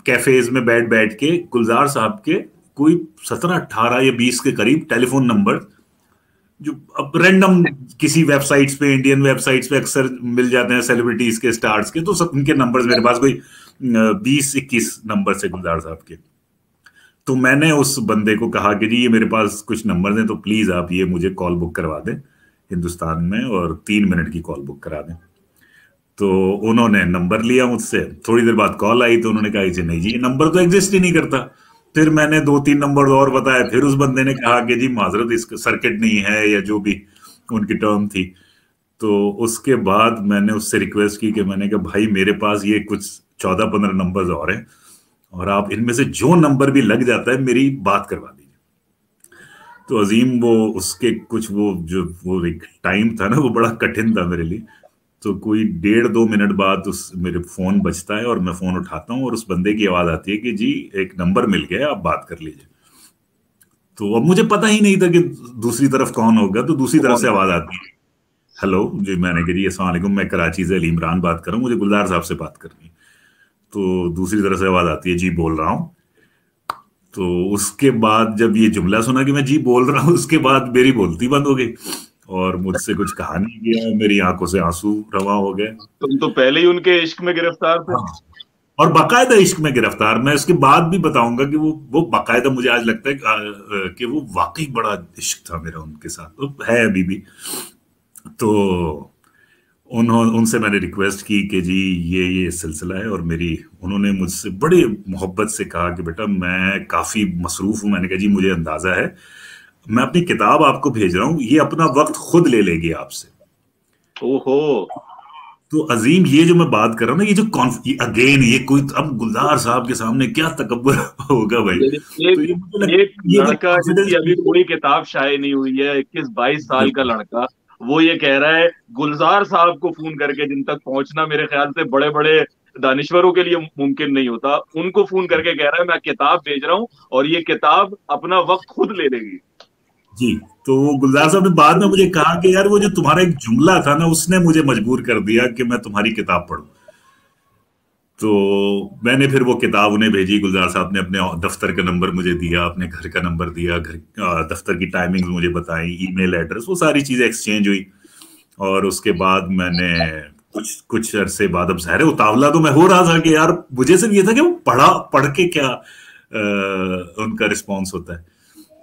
कैफेज में बैठ बैठ के गुलजार साहब के कोई 17 18 या 20 के करीब टेलीफोन नंबर, जो अब रैंडम किसी वेबसाइट्स पे, इंडियन वेबसाइट्स पे अक्सर मिल जाते हैं सेलिब्रिटीज के, स्टार्स के, तो सब उनके नंबर्स मेरे पास कोई 20 21 नंबर से गुलजार साहब के। तो मैंने उस बंदे को कहा कि जी ये मेरे पास कुछ नंबर हैं, तो प्लीज आप ये मुझे कॉल बुक करवा दें हिंदुस्तान में, और 3 मिनट की कॉल बुक करा दें। तो उन्होंने नंबर लिया मुझसे, थोड़ी देर बाद कॉल आई, तो उन्होंने कहा कि नहीं जी ये नंबर तो एग्जिस्ट ही नहीं करता। फिर मैंने 2 3 नंबर और बताए, फिर उस बंदे ने कहा कि जी माजरत इसका सर्किट नहीं है, या जो भी उनकी टर्म थी। तो उसके बाद मैंने उससे रिक्वेस्ट की कि मैंने कहा भाई मेरे पास ये कुछ 14 15 नंबर और हैं, और आप इनमें से जो नंबर भी लग जाता है मेरी बात करवा दीजिए। तो अजीम वो उसके कुछ वो एक टाइम था ना, वो बड़ा कठिन था मेरे लिए। तो कोई 1.5 2 मिनट बाद उस मेरे फोन बजता है, और मैं फोन उठाता हूँ, और उस बंदे की आवाज आती है कि जी एक नंबर मिल गया है, आप बात कर लीजिए। तो अब मुझे पता ही नहीं था कि दूसरी तरफ कौन होगा, तो दूसरी तरफ कौन से है? आवाज आती है, हेलो जी, मैंने कहा जी अस्सलाम वालेकुम, मैं कराची से अली इमरान बात कर रहा हूँ, मुझे गुलजार साहब से बात करनी है। तो दूसरी तरफ से आवाज आती है, जी बोल रहा हूँ। तो उसके बाद जब ये जुमला सुना कि मैं जी बोल रहा हूँ, उसके बाद मेरी बोलती बंद हो गई, और मुझसे कुछ कहा नहीं गया, मेरी आंखों से आंसू रवा हो गए। तुम तो पहले ही उनके इश्क में गिरफ्तार थे। हाँ, और बाकायदा इश्क में गिरफ्तार। मैं इसके बाद भी बताऊंगा कि वो बाकायदा, मुझे आज लगता है कि वो वाकई बड़ा इश्क था मेरा उनके साथ, तो है अभी भी। तो उनसे मैंने रिक्वेस्ट की कि जी ये सिलसिला है, और मेरी, उन्होंने मुझसे बड़े मोहब्बत से कहा कि बेटा मैं काफी मसरूफ हूं। मैंने कहा जी मुझे अंदाजा है, मैं अपनी किताब आपको भेज रहा हूं, ये अपना वक्त खुद ले लेगी आपसे। ओहो। तो अजीम ये जो मैं बात कर रहा हूँ ना, ये जो अगेन ये कोई, अब गुलजार साहब के सामने क्या तकब्बुर होगा भाई। तो एक ये मुझे लगता एक है ये जो लड़का जिसकी अभी कॉन्फिडेंस, कोई किताब शाये नहीं हुई है, 21 22 साल का बिल्कुल लड़का, वो ये कह रहा है गुलजार साहब को फोन करके, जिन तक पहुंचना मेरे ख्याल से बड़े बड़े दानिश्वरों के लिए मुमकिन नहीं होता, उनको फोन करके कह रहा है मैं किताब भेज रहा हूँ और ये किताब अपना वक्त खुद ले लेगी। जी। तो वो गुलजार साहब ने बाद में मुझे कहा कि यार वो जो तुम्हारा एक जुमला था ना, उसने मुझे मजबूर कर दिया कि मैं तुम्हारी किताब पढूं। तो मैंने फिर वो किताब उन्हें भेजी। गुलजार साहब ने अपने दफ्तर का नंबर मुझे दिया, अपने घर का नंबर दिया, दफ्तर की टाइमिंग्स मुझे बताई, ईमेल एड्रेस, वो सारी चीजें एक्सचेंज हुई। और उसके बाद मैंने कुछ कुछ अरसे बाद, अब ज़ाहिर है उतावला तो मैं हो रहा था कि यार मुझे सिर्फ ये था कि वो पढ़ के क्या उनका रिस्पॉन्स होता है।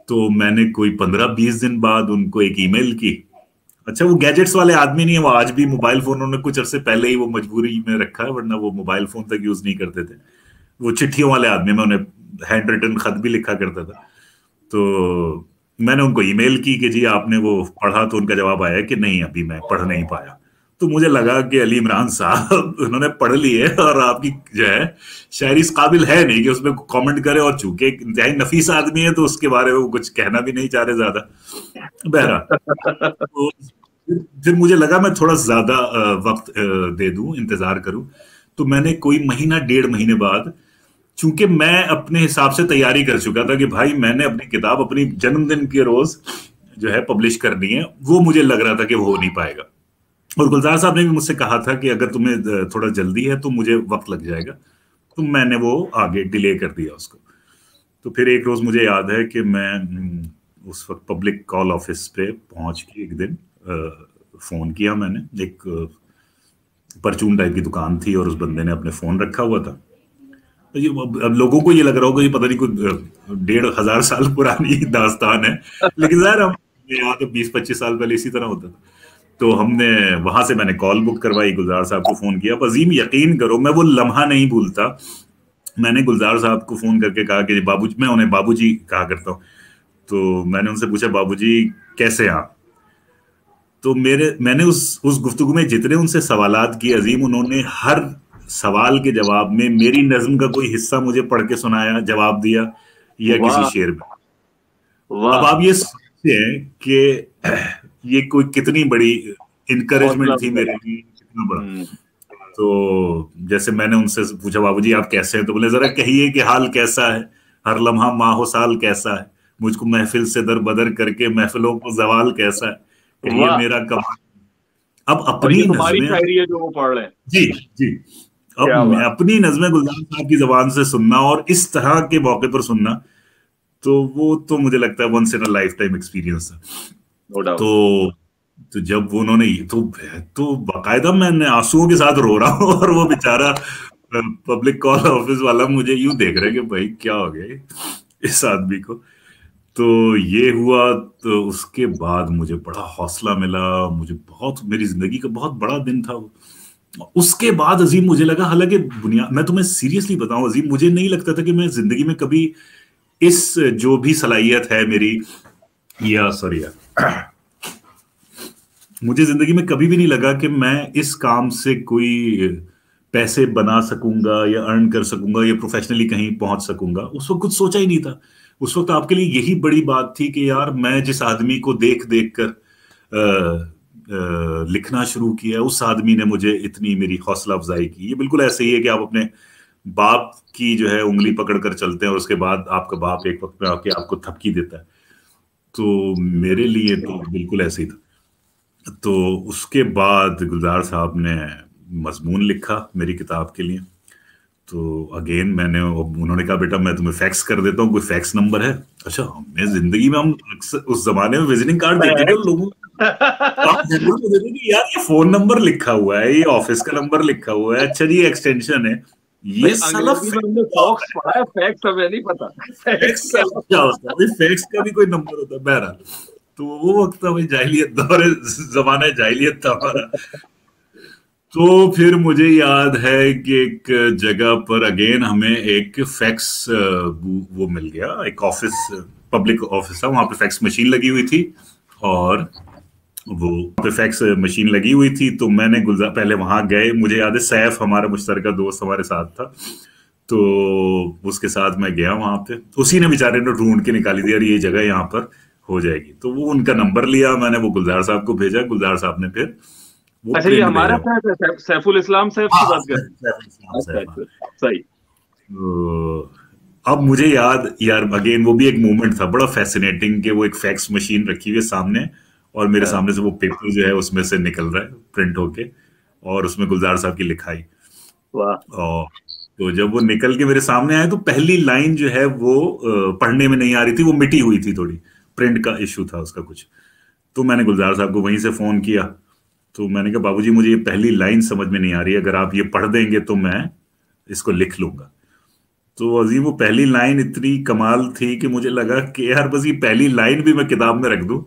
तो मैंने कोई 15-20 दिन बाद उनको एक ईमेल की। अच्छा, वो गैजेट्स वाले आदमी नहीं है, वो आज भी मोबाइल फोन उन्होंने कुछ अरसे पहले ही वो मजबूरी में रखा है, वरना वो मोबाइल फोन तक यूज नहीं करते थे। वो चिट्ठियों वाले आदमी, मैं उन्हें हैंड रिटन खत भी लिखा करता था। तो मैंने उनको ईमेल की कि जी आपने वो पढ़ा, तो उनका जवाब आया कि नहीं अभी मैं पढ़ नहीं पाया। तो मुझे लगा कि अली इमरान साहब उन्होंने पढ़ ली है और आपकी जो है शायरी इस काबिल है नहीं कि उसमें कमेंट करे, और चूंकि इंतहाई नफीस आदमी है तो उसके बारे में वो कुछ कहना भी नहीं चाह रहे ज्यादा। बहरा तो फिर मुझे लगा मैं थोड़ा ज्यादा वक्त दे दूं, इंतजार करूं। तो मैंने कोई महीना 1.5 महीने बाद, चूंकि मैं अपने हिसाब से तैयारी कर चुका था कि भाई मैंने अपनी किताब अपनी जन्मदिन के रोज जो है पब्लिश करनी है, वो मुझे लग रहा था कि वो हो नहीं पाएगा। और गुलजार साहब ने भी मुझसे कहा था कि अगर तुम्हें थोड़ा जल्दी है तो मुझे वक्त लग जाएगा। तो मैंने वो आगे डिले कर दिया उसको। तो फिर एक रोज मुझे याद है कि मैं उस वक्त पब्लिक कॉल ऑफिस पे पहुंच के एक दिन फोन किया मैंने। एक परचून टाइप की दुकान थी और उस बंदे ने अपने फोन रखा हुआ था। तो ये अब लोगों को ये लग रहा होगा ये पता नहीं कोई 1,500 साल पुरानी दास्तान है, लेकिन यार हम यहाँ तो 20-25 साल पहले इसी तरह होता था। तो हमने वहां से मैंने कॉल बुक करवाई, गुलजार साहब को फोन किया। अजीम यकीन करो मैं वो लम्हा नहीं भूलता। मैंने गुलजार साहब को फोन करके कहा कि बाबू, मैं उन्हें बाबूजी कहा करता हूँ, तो मैंने उनसे पूछा बाबूजी कैसे हैं आप। तो मैंने उस गुफ्तगू में जितने उनसे सवालात किए अजीम, उन्होंने हर सवाल के जवाब में मेरी नज्म का कोई हिस्सा मुझे पढ़ के सुनाया, जवाब दिया, या किसी वाह शेर में। अब वाह। आप ये सोचें कि ये कोई कितनी बड़ी हौसला इनकरेजमेंट थी अफजाई। मेरे लिए, कितना बड़ा। हम्म। तो जैसे मैंने उनसे पूछा बाबूजी आप कैसे हैं, तो बोले जरा कहिए कि हाल कैसा है, हर लम्हा माहो साल कैसा है, मुझको महफिल से दर बदर करके महफिलों को जवाल कैसा है, कहिए वाह। मेरा कब। अब और ये अपनी तुम्हारी नज़में, शायरी है जो वो पढ़ रहे हैं। जी जी, अब क्या मैं बात। अपनी नज़में गुलजार साहब की जबान से सुनना और इस तरह के मौके पर सुनना, तो वो तो मुझे लगता है once in a lifetime experience था। No doubt. तो तो जब वो उन्होंने तो बाकायदा मैंने आंसुओं के साथ रो रहा हूँ और वो बेचारा पब्लिक कॉल ऑफिस वाला मुझे यूं देख रहा है कि भाई क्या हो गया इस आदमी को। तो ये हुआ। तो उसके बाद मुझे बड़ा हौसला मिला, मुझे बहुत, मेरी जिंदगी का बहुत बड़ा दिन था वो। उसके बाद अजीम मुझे लगा, हालांकि बुनियाद मैं तुम्हें सीरियसली बताऊं अजीम, मुझे नहीं लगता था कि मैं जिंदगी में कभी इस जो भी सलाहियत है मेरी, या सॉरी यार, मुझे जिंदगी में कभी भी नहीं लगा कि मैं इस काम से कोई पैसे बना सकूंगा या अर्न कर सकूंगा या प्रोफेशनली कहीं पहुंच सकूंगा। उस वक्त कुछ सोचा ही नहीं था। उस वक्त आपके लिए यही बड़ी बात थी कि यार मैं जिस आदमी को देख देख कर लिखना शुरू किया, उस आदमी ने मुझे इतनी मेरी हौसला अफजाई की। ये बिल्कुल ऐसे ही है कि आप अपने बाप की जो है उंगली पकड़ कर चलते हैं और उसके बाद आपका बाप एक वक्त में आके आपको थपकी देता है। तो मेरे लिए तो बिल्कुल ऐसे ही था। तो उसके बाद गुलजार साहब ने मजमून लिखा मेरी किताब के लिए। तो अगेन उन्होंने कहा बेटा मैं तुम्हें फैक्स कर देता हूँ, कोई फैक्स नंबर है। अच्छा, हमने जिंदगी में हम अक्सर उस जमाने में विजिटिंग कार्ड देते थे लोगों को, आप जरूर तो देते कि यार ये फोन नंबर लिखा हुआ है, ये ऑफिस का नंबर लिखा हुआ है, अच्छा जी एक्सटेंशन है, भाई ये साला अंग्रेजी में फैक्स हमने क्या होता फॉक्स पढ़ा है, फैक्स हमें नहीं पता। है, फैक्स फैक्स क्या क्या होता है भाई, फैक्स का भी कोई नंबर होता है। बहरहाल तो वो वक्त था भाई, जाहिलियत दौर, जमाना जाहिलियत था हमारा। तो फिर मुझे याद है कि एक जगह पर अगेन हमें एक फैक्स वो मिल गया, एक ऑफिस, पब्लिक ऑफिस था, वहां पे फैक्स मशीन लगी हुई थी। और वो पे फैक्स मशीन लगी हुई थी, तो मैंने गुलजार पहले वहां गए, मुझे याद है सैफ हमारा मुश्तरका दोस्त हमारे साथ था। तो उसके साथ मैं गया वहां पे, उसी ने बेचारे ने ढूंढ के निकाली दी, यार ये जगह यहाँ पर हो जाएगी। तो वो उनका नंबर लिया मैंने, वो गुलजार साहब को भेजा, गुलजार साहब ने फिर वो अच्छा ये प्रिंट हमारा भेजा। सैफ है, सैफुल इस्लाम सैफ हाँ की हाँ, बात कर। सैफ इस्लाम अच्छा सैफ, हाँ। अच्छा। सही। तो अब मुझे याद यार अगेन वो भी एक मोमेंट था बड़ा फैसिनेटिंग, कि वो एक फैक्स मशीन रखी हुई है सामने, और मेरे हाँ। सामने से वो पेपर जो है उसमें से निकल रहा है प्रिंट होके, और उसमें गुलजार साहब की लिखाई। वाह। और तो जब वो निकल के मेरे सामने आए तो पहली लाइन जो है वो पढ़ने में नहीं आ रही थी, वो मिटी हुई थी थोड़ी, प्रिंट का इशू था उसका कुछ। तो मैंने गुलजार साहब को वहीं से फोन किया। तो मैंने कहा बाबूजी मुझे ये पहली लाइन समझ में नहीं आ रही, अगर आप ये पढ़ देंगे तो मैं इसको लिख लूंगा। तो अजीम वो पहली लाइन इतनी कमाल थी कि मुझे लगा कि यार बस ये पहली लाइन भी मैं किताब में रख दूं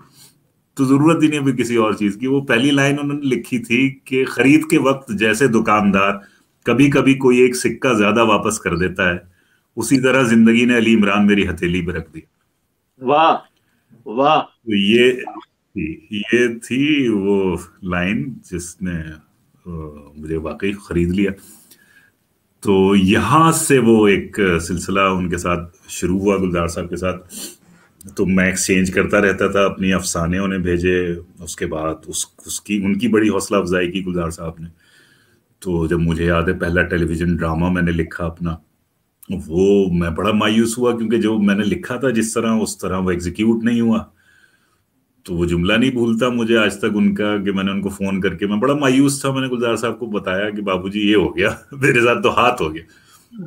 तो जरूरत ही नहीं अभी किसी और चीज की। वो पहली लाइन उन्होंने लिखी थी कि खरीद के वक्त जैसे दुकानदार कभी कभी कोई एक सिक्का ज्यादा वापस कर देता है, उसी तरह जिंदगी ने अली इमरान मेरी हथेली पे रख दिया। वाह वाह। तो ये थी वो लाइन जिसने मुझे वाकई खरीद लिया। तो यहां से वो एक सिलसिला उनके साथ शुरू हुआ, गुलजार साहब के साथ। तो मैं एक्सचेंज करता रहता था, अपनी अफसाने उन्हें भेजे। उसके बाद उसकी उनकी बड़ी हौसला अफजाई की गुलजार साहब ने। तो जब मुझे याद है पहला टेलीविजन ड्रामा मैंने लिखा अपना, वो मैं बड़ा मायूस हुआ क्योंकि जो मैंने लिखा था जिस तरह उस तरह वो एग्जीक्यूट नहीं हुआ। तो वो जुमला नहीं भूलता मुझे आज तक उनका, कि मैंने उनको फोन करके मैं बड़ा मायूस था, मैंने गुलजार साहब को बताया कि बाबूजी ये हो गया मेरे साथ तो हाथ हो गया।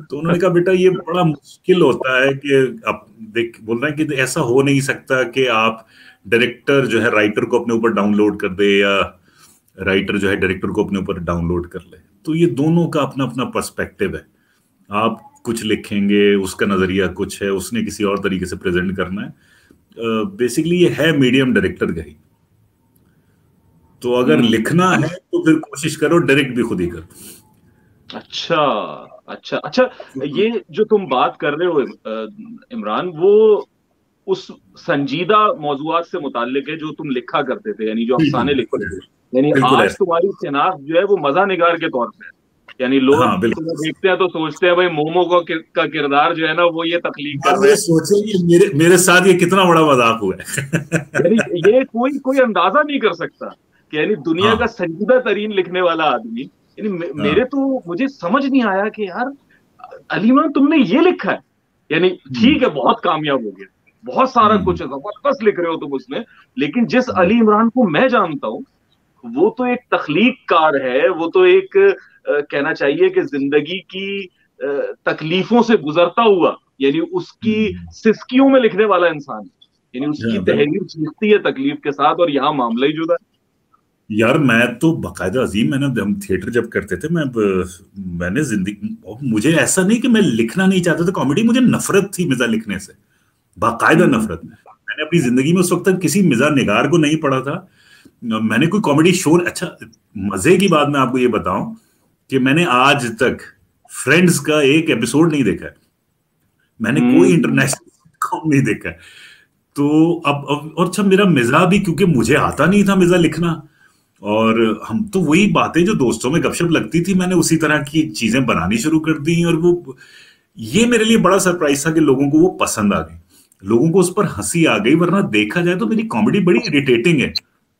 तो उन्होंने कहा बेटा ये बड़ा मुश्किल होता है कि अब देख बोल रहे हैं कि ऐसा हो नहीं सकता कि आप डायरेक्टर जो है राइटर को अपने ऊपर डाउनलोड कर दे या राइटर जो है डायरेक्टर को अपने ऊपर डाउनलोड कर ले। तो ये दोनों का अपना अपना पर्सपेक्टिव है। आप कुछ लिखेंगे, उसका नजरिया कुछ है, उसने किसी और तरीके से प्रेजेंट करना है। बेसिकली ये है मीडियम डायरेक्टर का ही। तो अगर लिखना है तो फिर कोशिश करो डायरेक्ट भी खुद ही करो। अच्छा अच्छा अच्छा। ये जो तुम बात कर रहे हो इमरान, वो उस संजीदा मौजूआत से मुताल्लिक है जो तुम लिखा करते थे, यानी जो बिल्कुल अफसाने लिखते बिल्कुल थे। ऐसा, यानी बिल्कुल आज ऐसा। तुम्हारी शिनाख्त जो है वो मजा निगार के तौर पे है। यानी लोग हाँ बिल्कुल। तुम्हें देखते हैं तो सोचते हैं भाई मोमो का किरदार जो है ना वो ये तख्लीक कर आप रहे ये हैं। सोचे कि मेरे मेरे साथ ये कितना बड़ा मजाक हुआ है। यानी ये कोई कोई अंदाजा नहीं कर सकता कि यानी दुनिया का हाँ संजीदा तरीन लिखने वाला आदमी, यानी हाँ। मेरे तो मुझे समझ नहीं आया कि यार अली इमरान तुमने ये लिखा है। यानी हम्म, ठीक है, बहुत कामयाब हो गया, बहुत सारा हम्म, कुछ है, जबरदस्त लिख रहे हो तुम उसमें। लेकिन जिस हम्म, अली इमरान को मैं जानता हूँ वो तो एक तख्लीक कार है, वो तो एक कहना चाहिए कि जिंदगी की तकलीफों से गुजरता हुआ, यानी उसकी हम्म। सिसकियों में लिखने वाला इंसान है। यानी उसकी हाँ, बिल्कुल। तहरीर चीखती है तकलीफ के साथ, और यहाँ मामला ही जुदा यार मैं तो बाकायदा अजीम, मैंने हम थिएटर जब करते थे मैंने जिंदगी, मुझे ऐसा नहीं कि मैं लिखना नहीं चाहता था कॉमेडी, मुझे नफरत थी मिजा लिखने से, बाकायदा है। नफरत। मैंने अपनी जिंदगी में उस वक्त तक किसी मिजा निगार को नहीं पढ़ा था। मैंने कोई कॉमेडी शो, अच्छा मजे की बात मैं आपको ये बताऊं कि मैंने आज तक फ्रेंड्स का एक एपिसोड नहीं देखा है। मैंने कोई हम्म। इंटरनेशनल सिटकॉम नहीं देखा है। तो अब और अच्छा मेरा मिजा भी, क्योंकि मुझे आता नहीं था मिजा लिखना, और हम तो वही बातें जो दोस्तों में गपशप लगती थी मैंने उसी तरह की चीजें बनानी शुरू कर दी। और वो ये मेरे लिए बड़ा सरप्राइज था कि लोगों को वो पसंद आ गई, लोगों को उस पर हंसी आ गई। वरना देखा जाए तो मेरी कॉमेडी बड़ी इरिटेटिंग है।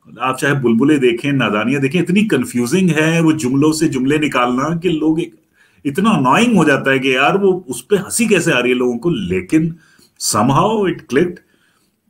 आप चाहे बुलबुले देखें, नादानियां देखें, इतनी कंफ्यूजिंग है वो जुमलों से जुमले निकालना कि लोग इतना अनॉइंग हो जाता है कि यार वो उस पर हंसी कैसे आ रही है लोगों को, लेकिन समहाउ इट क्लिक्ड।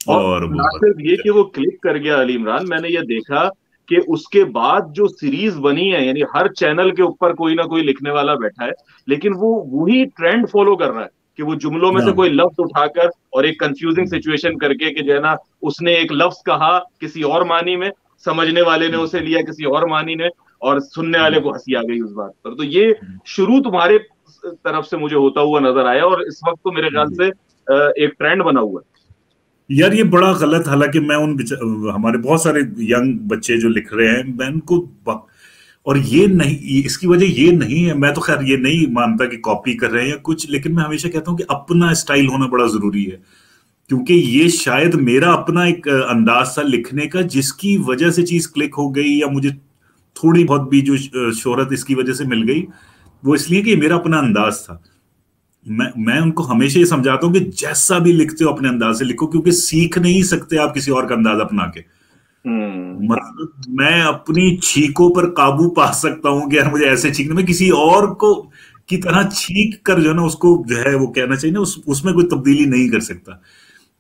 और और वो ना सिर्फ ये कि वो क्लिक कर गया अली इमरान, मैंने ये देखा कि उसके बाद जो सीरीज बनी है, यानी हर चैनल के ऊपर कोई ना कोई लिखने वाला बैठा है, लेकिन वो वही ट्रेंड फॉलो कर रहा है कि वो जुमलों में से हाँ, कोई लफ्ज उठाकर और एक कंफ्यूजिंग सिचुएशन करके कि जो है ना उसने एक लफ्ज कहा किसी और मानी में, समझने वाले ने उसे लिया किसी और मानी ने, और सुनने वाले को हंसी आ गई उस बात पर। तो ये शुरू तुम्हारे तरफ से मुझे होता हुआ नजर आया, और इस वक्त तो मेरे ख्याल से एक ट्रेंड बना हुआ यार ये बड़ा गलत, हालांकि मैं हमारे बहुत सारे यंग बच्चे जो लिख रहे हैं मैं उनको और ये नहीं, इसकी वजह ये नहीं है, मैं तो खैर ये नहीं मानता कि कॉपी कर रहे हैं या कुछ, लेकिन मैं हमेशा कहता हूं कि अपना स्टाइल होना बड़ा जरूरी है। क्योंकि ये शायद मेरा अपना एक अंदाज था लिखने का, जिसकी वजह से चीज क्लिक हो गई, या मुझे थोड़ी बहुत भी जो शोहरत इसकी वजह से मिल गई, वो इसलिए कि ये मेरा अपना अंदाज था। मैं उनको हमेशा ये समझाता हूँ कि जैसा भी लिखते हो अपने अंदाज से लिखो, क्योंकि सीख नहीं सकते आप किसी और का अंदाज अपना के। है। मतलब मैं अपनी छींकों पर काबू पा सकता हूँ कि यार मुझे ऐसे छींकना, मैं किसी और को की तरह छींक कर जो है ना उसको जो है वो कहना चाहिए ना, उसमें कोई तब्दीली नहीं कर सकता।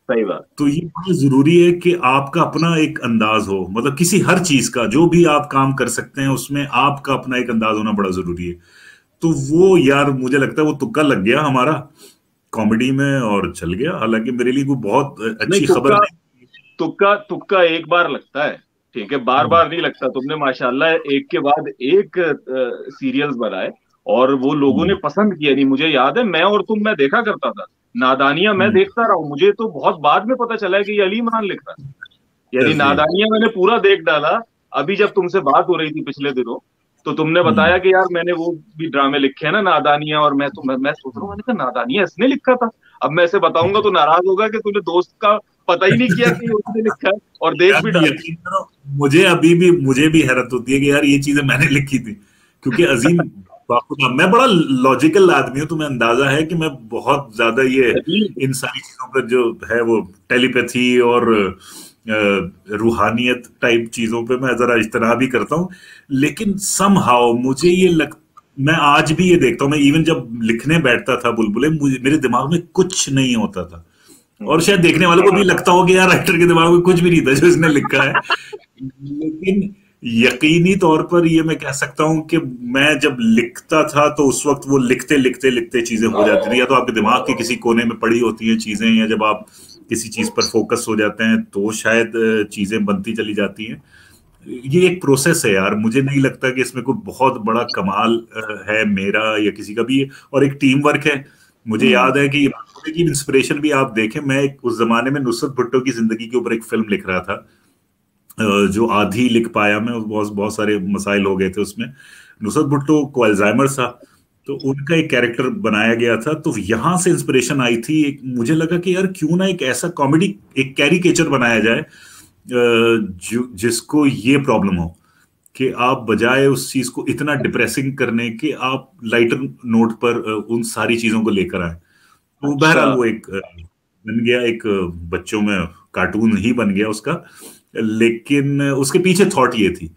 सही बात। तो ये बहुत जरूरी है कि आपका अपना एक अंदाज हो, मतलब किसी हर चीज का जो भी आप काम कर सकते हैं उसमें आपका अपना एक अंदाज होना बड़ा जरूरी है। तो वो यार मुझे लगता है वो तुक्का लग गया हमारा कॉमेडी में और चल गया। हालांकि मेरे लिए वो बहुत नहीं, अच्छी खबर तुक्का नहीं। तुक्का तुक्का एक बार लगता है, ठीक है, बार बार नहीं लगता। तुमने माशाल्लाह एक के बाद एक सीरियल्स बनाए और वो लोगों ने हम्म, पसंद किया। नहीं, मुझे याद है, मैं और तुम, मैं देखा करता था नादानियां, मैं हम्म, देखता रहा हूँ। मुझे तो बहुत बाद में पता चला है कि ये अली इमरान लिख रहा है। यानी जी। नादानियां मैंने पूरा देख डाला। अभी जब तुमसे बात हो रही थी पिछले दिनों, तो तुमने हम्म। बताया कि यार मैंने वो भी ड्रामे लिखे हैं ना, नादानियां, और मैं सोच रहा हूँ, मैंने कहा नादानियां इसने लिखा था। अब मैं इसे बताऊंगा तो नाराज होगा कि तूने दोस्त का पता ही नहीं किया कि ये उसने लिखा है, और देख यार भी डाला। यकीन करो, मुझे भी हैरत होती है कि यार ये चीजें मैंने लिखी थी। क्योंकि अजीम, बाखुदा मैं बड़ा लॉजिकल आदमी हूं, तुम्हें अंदाजा है कि मैं बहुत ज्यादा ये अजीब। इन सारी चीजों पर जो है वो टेलीपैथी और रूहानियत टाइप चीजों पे मैं जरा इज्तनाब भी करता हूँ। लेकिन समहाउ मुझे ये लग मैं आज भी ये देखता हूँ, मैं इवन जब लिखने बैठता था बुलबुले, मुझे मेरे दिमाग में कुछ नहीं होता था। और हम्म। शायद देखने वालों को भी लगता हो कि यार राइटर के दिमाग में कुछ भी नहीं था जो इसने लिखा है। लेकिन यकीनी तौर पर ये मैं कह सकता हूं कि मैं जब लिखता था तो उस वक्त वो लिखते लिखते लिखते चीजें हो जाती थी, या तो आपके दिमाग के किसी कोने में पड़ी होती हैं चीजें, या जब आप किसी चीज पर फोकस हो जाते हैं तो शायद चीजें बनती चली जाती हैं। ये एक प्रोसेस है यार, मुझे नहीं लगता कि इसमें कोई बहुत बड़ा कमाल है मेरा या किसी का भी। और एक टीम वर्क है। मुझे हम्म। याद है कि की इंस्पिरेशन भी आप देखें, मैं उस जमाने में नुसरत भुट्टो की जिंदगी के ऊपर एक फिल्म लिख रहा था, जो आधी लिख पाया मैं, बहुत बहुत सारे मसाइल हो गए थे उसमें। नुसरत भुट्टो को अल्जाइमर था, तो उनका एक कैरेक्टर बनाया गया था, तो यहां से इंस्पिरेशन आई थी। मुझे लगा कि यार क्यों ना एक ऐसा कॉमेडी, एक कैरिकेचर बनाया जाए जिसको ये प्रॉब्लम हो कि आप बजाय उस चीज को इतना डिप्रेसिंग करने के, आप लाइटर नोट पर उन सारी चीजों को लेकर आए। तो अच्छा। बहरहाल वो एक बन गया, एक बच्चों में कार्टून ही बन गया उसका। लेकिन उसके पीछे थॉट ये थी।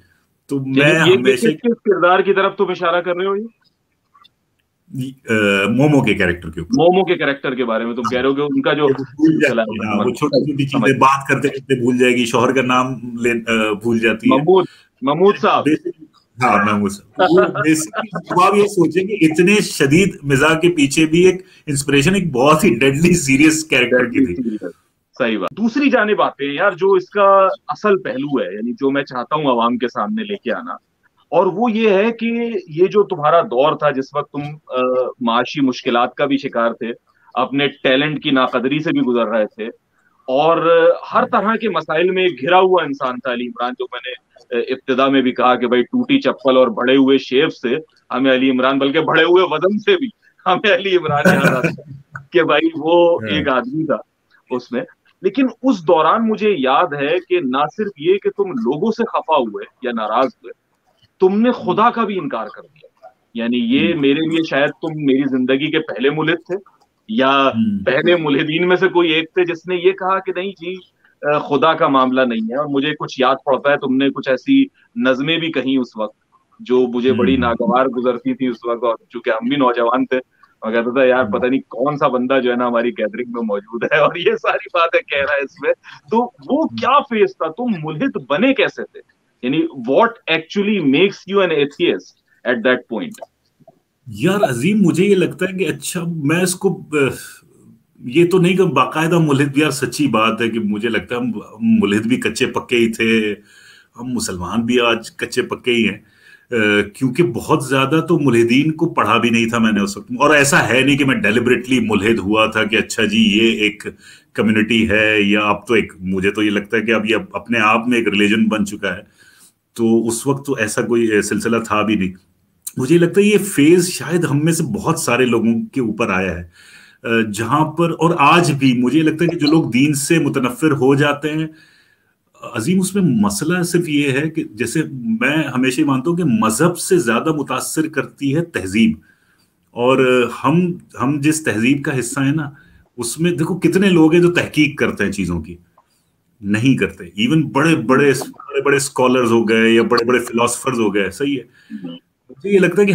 तो यानी मैं ये हमेशा किस किस किरदार की तरफ तुम इशारा कर रहे हो? ये मोमो के कैरेक्टर के ऊपर। मोमो के कैरेक्टर के बारे में तुम कह रहे हो कि उनका जो कि वो भूल सिलसिला है, जाती है, हाँ, समझ वो छोटी सही, छोटी समझ चीजें बात करते करते भूल जाएगी, शौहर का नाम भूल जाती है। महमूद, महमूद साहब। बेसिकली, हाँ, मैं वो बेसिकली जब आप ये सोचें कि इतने शदीद मिजाज के पीछे भी एक इंस्पिरेशन एक बहुत ही डेडली सीरियस कैरेक्टर की डेडली थी। सीरियस। सही बात। दूसरी जानिब आते हैं यार, जो इसका असल पहलू है, यानी जो मैं चाहता हूं आवाम के सामने लेके आना, और वो ये है कि ये जो तुम्हारा दौर था जिस वक्त तुम माशी मुश्किलात का भी शिकार थे, अपने टैलेंट की नाकदरी से भी गुजर रहे थे, और हर तरह के मसाइल में घिरा हुआ इंसान था अली इमरान। जो मैंने इब्तिदा में भी कहा कि भाई टूटी चप्पल और बढ़े हुए शेव से हमें अली इमरान, बल्कि बढ़े हुए वजन से भी हमें अली इमरान याद आता है कि भाई वो एक आदमी था उसमें। लेकिन उस दौरान मुझे याद है कि ना सिर्फ ये कि तुम लोगों से खफा हुए या नाराज हुए, तुमने खुदा का भी इनकार कर दिया। यानी ये मेरे लिए शायद तुम मेरी जिंदगी के पहले मुल्हिद थे, या पहले मुल्हिदीन में से कोई एक थे जिसने ये कहा कि नहीं जी, खुदा का मामला नहीं है। और मुझे कुछ याद पड़ता है, तुमने कुछ ऐसी नज़में भी कही उस वक्त जो मुझे बड़ी नागवार गुजरती थी उस वक्त। और चूंकि हम भी नौजवान थे, मैं कहता था यार पता नहीं कौन सा बंदा जो है ना हमारी गैदरिंग में मौजूद है और ये सारी बातें कह रहा है इसमें। तो वो क्या फेस था, तुम मुल्हिद बने कैसे थे? यानी what actually makes you an atheist at that point? यार अजीम, मुझे ये लगता है कि अच्छा, मैं इसको ये तो नहीं कि बाकायदा मुल्हिद भी, यार सच्ची बात है कि मुझे लगता है हम मुल्हिद भी कच्चे पक्के ही थे। हम मुसलमान भी आज कच्चे पक्के ही हैं। क्योंकि बहुत ज्यादा तो मुल्हिदीन को पढ़ा भी नहीं था मैंने उस वक्त। और ऐसा है नहीं कि मैं डेलिबरेटली मुल्हिद हुआ था कि अच्छा जी ये एक कम्युनिटी है, या अब तो एक, मुझे तो ये लगता है कि अब ये अपने आप में एक रिलीजन बन चुका है। तो उस वक्त तो ऐसा कोई सिलसिला था भी नहीं। मुझे लगता है ये फेज शायद हम में से बहुत सारे लोगों के ऊपर आया है, जहां पर, और आज भी मुझे लगता है कि जो लोग दीन से मुतनफिर हो जाते हैं अजीम, उसमें मसला सिर्फ ये है कि जैसे मैं हमेशा ही मानता हूं कि मजहब से ज्यादा मुतासर करती है तहजीब। और हम जिस तहजीब का हिस्सा है ना, उसमें देखो कितने लोग हैं जो तहकीक करते हैं चीजों की, नहीं करते। इवन बड़े बड़े स्कॉलर्स हो गए या बड़े बड़े फिलोसफर्स हो गए, सही है। मुझे ये लगता है कि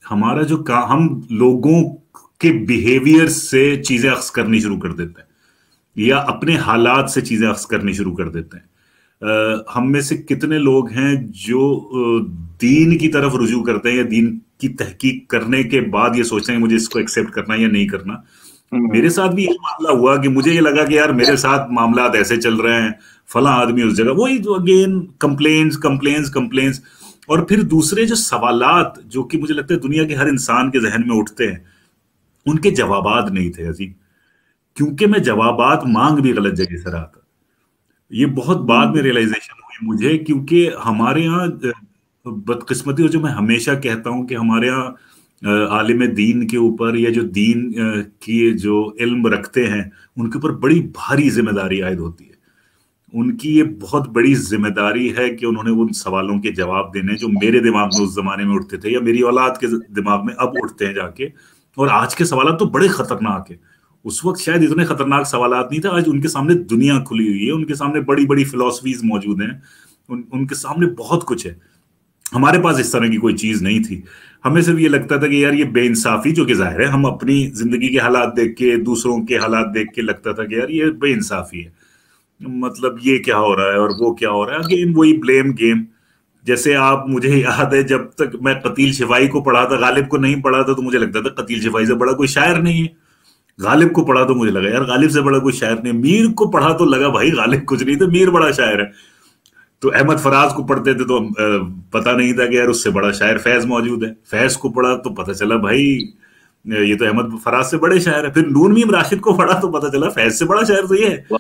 हमारा जो हम लोगों के बिहेवियर से चीजें अक्स करनी शुरू कर देते हैं, या अपने हालात से चीजें अक्स करनी शुरू कर देते हैं। हम में से कितने लोग हैं जो दीन की तरफ रुजू करते हैं या दीन की तहकीक करने के बाद ये सोचते हैं कि मुझे इसको एक्सेप्ट करना या नहीं करना। मेरे साथ भी ये मामला हुआ कि मुझे ये लगा कि यार मेरे साथ मामला ऐसे चल रहे हैं, फला आदमी उस जगह, वही जो अगेन कंप्लेन्स कंप्लेन्स कंप्लेन्स। और फिर दूसरे जो सवालात जो कि मुझे लगता है दुनिया के हर इंसान के जहन में उठते हैं, उनके जवाबात नहीं थे अजीब, क्योंकि मैं जवाबात मांग भी गलत जगह से रहा था। ये बहुत बाद में रियलाइजेशन हुई मुझे, क्योंकि हमारे यहाँ बदकिस्मती, और जो मैं हमेशा कहता हूं कि हमारे यहाँ आलिम दीन के ऊपर या जो दीन की जो इल्म रखते हैं उनके ऊपर बड़ी भारी जिम्मेदारी आयद होती है। उनकी ये बहुत बड़ी जिम्मेदारी है कि उन्होंने उन सवालों के जवाब देने जो मेरे दिमाग में उस जमाने में उठते थे या मेरी औलाद के दिमाग में अब उठते हैं जाके। और आज के सवाल तो बड़े खतरनाक है, उस वक्त शायद इतने खतरनाक सवालात नहीं था। आज उनके सामने दुनिया खुली हुई है, उनके सामने बड़ी बड़ी फिलॉसफीज मौजूद हैं, उनके सामने बहुत कुछ है। हमारे पास इस तरह की कोई चीज नहीं थी। हमें सिर्फ ये लगता था कि यार ये बेइंसाफी, जो कि जाहिर है हम अपनी जिंदगी के हालात देख के, दूसरों के हालात देख के लगता था कि यार ये बेइंसाफी है, मतलब ये क्या हो रहा है और वो क्या हो रहा है। अगेन वही ब्लेम गेम। जैसे आप, मुझे याद है जब तक मैं कतील शिफाई को पढ़ा था, गालिब को नहीं पढ़ा था, तो मुझे लगता था कतील शिफाई से बड़ा कोई शायर नहीं है। गालिब को पढ़ा तो मुझे लगा यार गालिब से बड़ा कोई शायर नहीं। मीर को पढ़ा तो लगा भाई गालिब कुछ नहीं, तो मीर बड़ा शायर है। तो अहमद फराज को पढ़ते थे तो पता नहीं था कि यार उससे बड़ा शायर फैज मौजूद है। फैज को पढ़ा तो पता चला भाई ये तो अहमद फराज से बड़े शायर है। फिर नून मीम राशिद को पढ़ा तो पता चला फैज से बड़ा शायर तो ये है।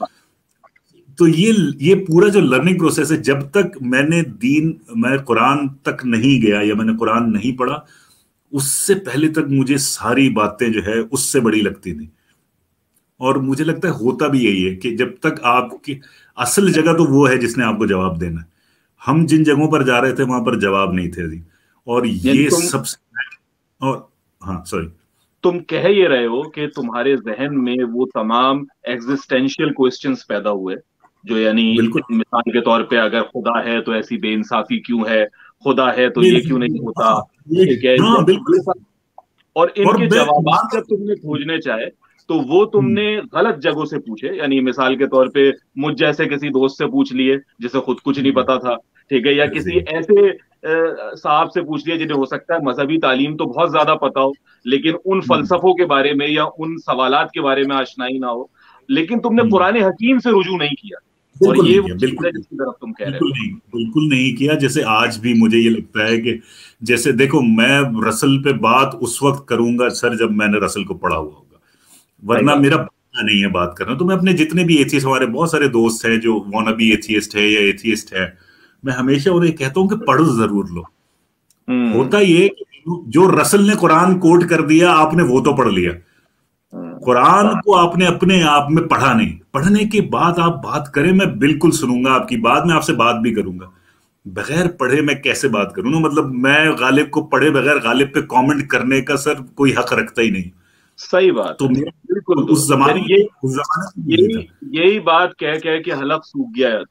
तो ये पूरा जो लर्निंग प्रोसेस है, जब तक मैं कुरान तक नहीं गया या मैंने कुरान नहीं पढ़ा, उससे पहले तक मुझे सारी बातें जो है उससे बड़ी लगती थी। और मुझे लगता है होता भी यही है कि जब तक आपकी असल जगह तो वो है जिसने आपको जवाब देना है। हम जिन जगहों पर जा रहे थे वहां पर जवाब नहीं थे जी। और ये सबसे, और हाँ सॉरी, तुम कह ये रहे हो कि तुम्हारे जहन में वो तमाम एग्जिस्टेंशियल क्वेश्चंस पैदा हुए, जो यानी बिल्कुल मिसाल के तौर पे अगर खुदा है तो ऐसी बेइंसाफी क्यों है, खुदा है तो ये क्यों नहीं होता, ठीक है, हाँ बिल्कुल। और और इनके मैं जवाब जब तुमने खोजने चाहे तो वो तुमने गलत जगहों से पूछे। यानी मिसाल के तौर पे मुझ जैसे किसी दोस्त से पूछ लिए जिसे खुद कुछ नहीं पता था, ठीक है, या किसी ऐसे साहब से पूछ लिया जिन्हें हो सकता है मजहबी तालीम तो बहुत ज्यादा पता हो लेकिन उन फलसफों के बारे में या उन सवालात के बारे में आशनाई ना हो, लेकिन तुमने पुराने हकीम से रुजू नहीं किया। और बिल्कुल ये नहीं वो किया, चीज बिल्कुल है जिसकी तरफ तुम कह रहे बिल्कुल हो। नहीं, बिल्कुल नहीं किया। जैसे आज भी मुझे ये लगता है कि जैसे देखो, मैं रसल पे बात उस वक्त करूंगा सर जब मैंने रसल को पढ़ा हुआ होगा, सही वरना बात। मेरा बनना नहीं है बात करना। तो मैं अपने जितने भी एथियस्ट, हमारे बहुत सारे दोस्त हैं जो वानाबी एथियस्ट है या एथियस्ट है, मैं हमेशा उन्हें कहता हूँ कि पढ़ो जरूर लो। हम्म। होता ये कि जो रसल ने कुरान कोट कर दिया आपने वो तो पढ़ लिया, कुरान को आपने अपने आप में पढ़ा नहीं। पढ़ने के बाद आप बात करें, मैं बिल्कुल सुनूंगा आपकी बात, मैं आपसे बात भी करूंगा। बगैर पढ़े मैं कैसे बात करूं ना, मतलब मैं गालिब को पढ़े बगैर गालिब पे कमेंट करने का सर कोई हक रखता ही नहीं। सही बात तो है। मेरा बिल्कुल उस दुरुस्त। यानी जमाने ये में उस जमाने में यही यही था। यही बात कह कह के हलक सूख गया है,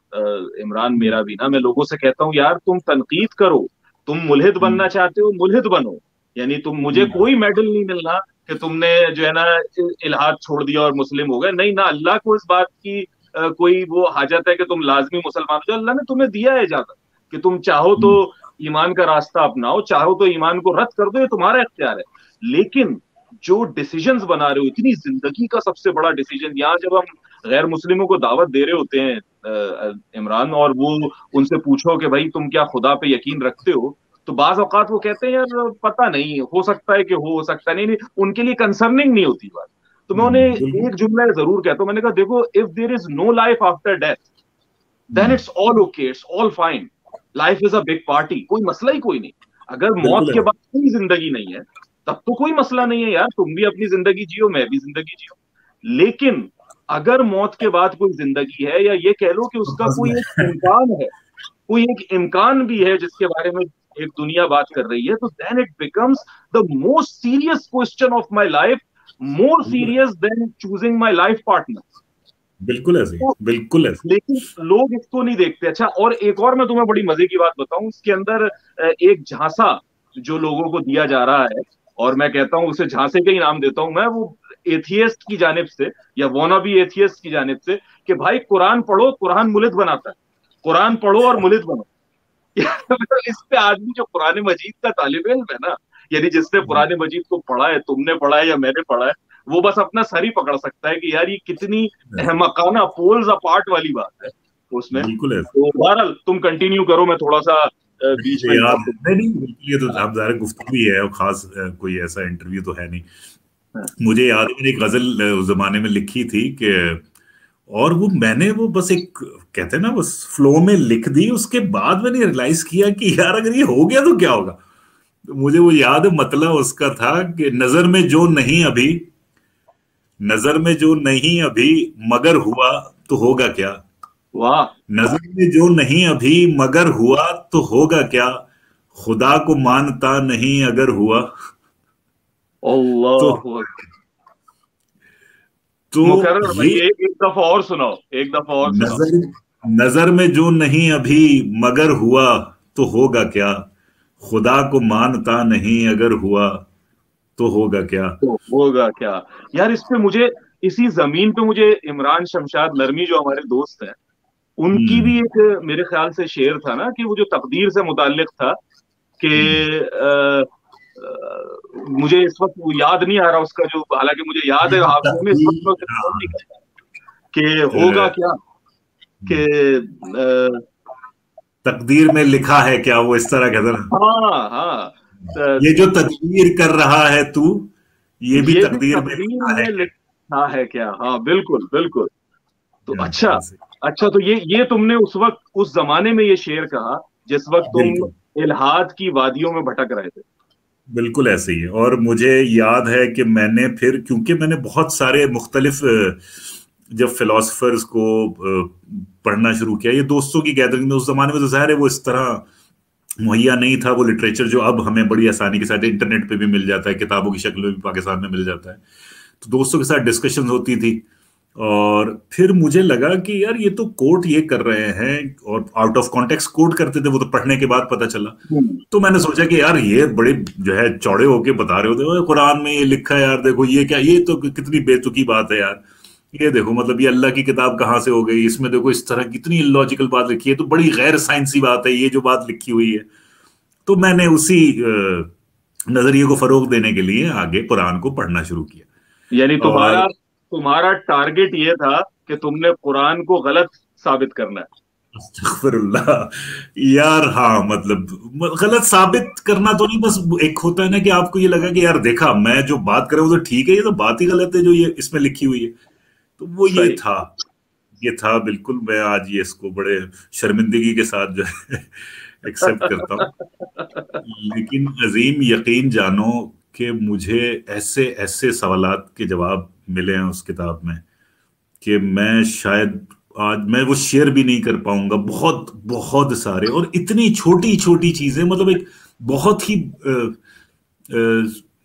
इमरान। मेरा भी ना, मैं लोगों से कहता हूँ यार तुम तनकीद करो, तुम मुल्हिद बनना हम्म, चाहते हो मुल्हिद बनो। यानी तुम, मुझे हम्म, कोई मेडल नहीं मिलना कि तुमने जो है ना इल्हाद छोड़ दिया और मुस्लिम हो गए। नहीं ना, अल्लाह को इस बात की कोई वो हाजत है कि तुम लाजमी मुसलमान हो। जो अल्लाह ने तुम्हें दिया है इजाजत कि तुम चाहो तो हम्म, ईमान का रास्ता अपनाओ, चाहो तो ईमान को रद्द कर दो, ये तुम्हारा इख्तियार है। लेकिन जो डिसीजंस बना रहे हो, इतनी जिंदगी का सबसे बड़ा डिसीजन, यहाँ जब हम गैर मुस्लिमों को दावत दे रहे होते हैं इमरान, और वो उनसे पूछो कि भाई तुम क्या खुदा पे यकीन रखते हो, तो बाज औकात वो कहते हैं यार पता नहीं, हो सकता है कि हो सकता नहीं, नहीं उनके लिए कंसर्निंग नहीं होती बात। तो मैं उन्हें बिल्कुल। एक जुमला जरूर कहता हूँ, मैंने कहा देखो, if there is no life after death then hmm, it's all okay, it's all fine. Life is a big party, कोई मसला ही कोई नहीं। अगर मौत बिल्कुल के है। बाद कोई जिंदगी नहीं है तब तो कोई मसला नहीं है यार, तुम भी अपनी जिंदगी जियो, मैं भी जिंदगी जियो। लेकिन अगर मौत के बाद कोई जिंदगी है, या ये कह लो कि तो उसका बस कोई मैं, एक इम्कान है, कोई एक इम्कान भी है जिसके बारे में एक दुनिया बात कर रही है, तो then it becomes the most serious question of my life, more बिल्कुल है, serious than choosing my life partner. बिल्कुल ऐसे ही, तो बिल्कुल ऐसे। लेकिन लोग इसको नहीं देखते। अच्छा, और एक और मैं तुम्हें बड़ी मजे की बात बताऊं, इसके अंदर एक झांसा जो लोगों को दिया जा रहा है, और मैं कहता हूं उसे झांसे का ही नाम देता हूं मैं, वो एथियस्ट की जानिब से या वोनाबी एथियस्ट की जानिब से, कि भाई कुरान पढ़ो, कुरान मुल्हिद बनाता है। कुरान पढ़ो और मुलिद बनो। इस पे आदमी जो कुरान मजीद का तालिब इल्म है ना, यानी जिसने कुरान मजीद को पढ़ा है, तुमने पढ़ा है या मैंने पढ़ा है, वो बस अपना सर ही पकड़ सकता है कि यार ये कितनी अहमकाना पोल्स अपार्ट वाली बात है उसमें। बिल्कुल है। तो बहरहाल तुम कंटिन्यू करो, मैं थोड़ा सा बीच में याद इंटरप्ट। नहीं, नहीं बिल्कुल, ये तो आप ज़ाहिर गुफ्तगू ही है और खास कोई ऐसा इंटरव्यू तो है नहीं। मुझे याद है मैंने एक गजल उस जमाने में लिखी थी कि, और वो मैंने वो बस एक, कहते हैं ना, बस फ्लो में लिख दी। उसके बाद मैंने रियलाइज किया कि यार अगर ये हो गया तो क्या होगा। तो मुझे वो याद है, मतलब उसका था कि नजर में जो नहीं अभी, नजर में जो नहीं अभी मगर हुआ तो होगा क्या। वाह। नजर में जो नहीं अभी मगर हुआ तो होगा क्या, खुदा को मानता नहीं अगर हुआ तो। अल्लाह। तो मुकर्रर ये भाई, एक दफा और सुनाओ, एक दफा और सुनाओ। नजर, नजर में जो नहीं अभी मगर हुआ तो होगा क्या, खुदा को मानता नहीं अगर हुआ तो होगा क्या। तो होगा क्या। यार इस पे मुझे, इसी जमीन पे मुझे इमरान शमशाद नरमी जो हमारे दोस्त हैं, उनकी हम्म। भी एक मेरे ख्याल से शेर था ना, कि वो जो तकदीर से मुताल्लिक था कि हम्म। मुझे इस वक्त वो याद नहीं आ रहा उसका, जो हालांकि मुझे याद ये है जो हाफिज़ में, इस वक्त मैं उसे तकदीर, फोन नहीं हाँ, करता कि होगा क्या, कि तकदीर में लिखा है क्या, वो इस तरह कहता ना। हाँ हाँ, ये जो तकदीर कर रहा है तू, ये भी ये भी तकदीर में तकदीर लिखा है में क्या। लिखा है क्या। हाँ बिल्कुल बिल्कुल। तो हाँ, अच्छा, ऐसे। अच्छा तो ये तुमने उस वक्त, उस जमाने में ये शेर कहा जिस वक्त तुम बिल्कुल, इल्हाद की वादियों में भटक रहे थे। बिल्कुल ऐसे ही है। और मुझे याद है कि मैंने फिर, क्योंकि मैंने बहुत सारे मुख्तलिफ जब फिलोसफर्स को पढ़ना शुरू किया, ये दोस्तों की गैदरिंग में, उस जमाने में तो जाहिर है वो इस तरह मुहैया नहीं था वो लिटरेचर जो अब हमें बड़ी आसानी के साथ इंटरनेट पे भी मिल जाता है, किताबों की शक्ल में भी पाकिस्तान में मिल जाता है। तो दोस्तों के साथ डिस्कशन होती थी, और फिर मुझे लगा कि यार ये तो कोट ये कर रहे हैं, और आउट ऑफ कॉन्टेक्स्ट कोट करते थे, वो तो पढ़ने के बाद पता चला। हम्म। तो मैंने सोचा कि यार ये बड़े जो है चौड़े होके बता रहे होते हैं, कुरान में ये लिखा है यार, देखो ये क्या, ये तो कितनी बेतुकी बात है यार। ये देखो, मतलब ये अल्लाह की किताब कहाँ से हो गई, इसमें देखो इस तरह कितनी इलॉजिकल बात लिखी है, तो बड़ी गैर साइंसी बात है ये जो बात लिखी हुई है। तो मैंने उसी नजरिए को फरोग देने के लिए आगे कुरान को पढ़ना शुरू किया। यानी और तुम्हारा तुम्हारा टारगेट ये था कि तुमने कुरान को गलत साबित करना है। अस्तगफिरुल्लाह यार, हाँ मतलब गलत साबित करना तो नहीं, बस एक होता है ना कि आपको ये लगा कि यार देखा, मैं जो बात कर रहा हूँ तो ठीक है, ये तो बात ही गलत है जो ये इसमें लिखी हुई है। तो वो ये सही। था, ये था बिल्कुल। मैं आज ये इसको बड़े शर्मिंदगी के साथ जो है एक्सेप्ट करता हूँ। लेकिन अजीम, यकीन जानो कि मुझे ऐसे ऐसे सवालात के जवाब मिले हैं उस किताब में कि मैं शायद आज मैं वो शेयर भी नहीं कर पाऊंगा। बहुत बहुत सारे, और इतनी छोटी छोटी चीजें, मतलब एक बहुत ही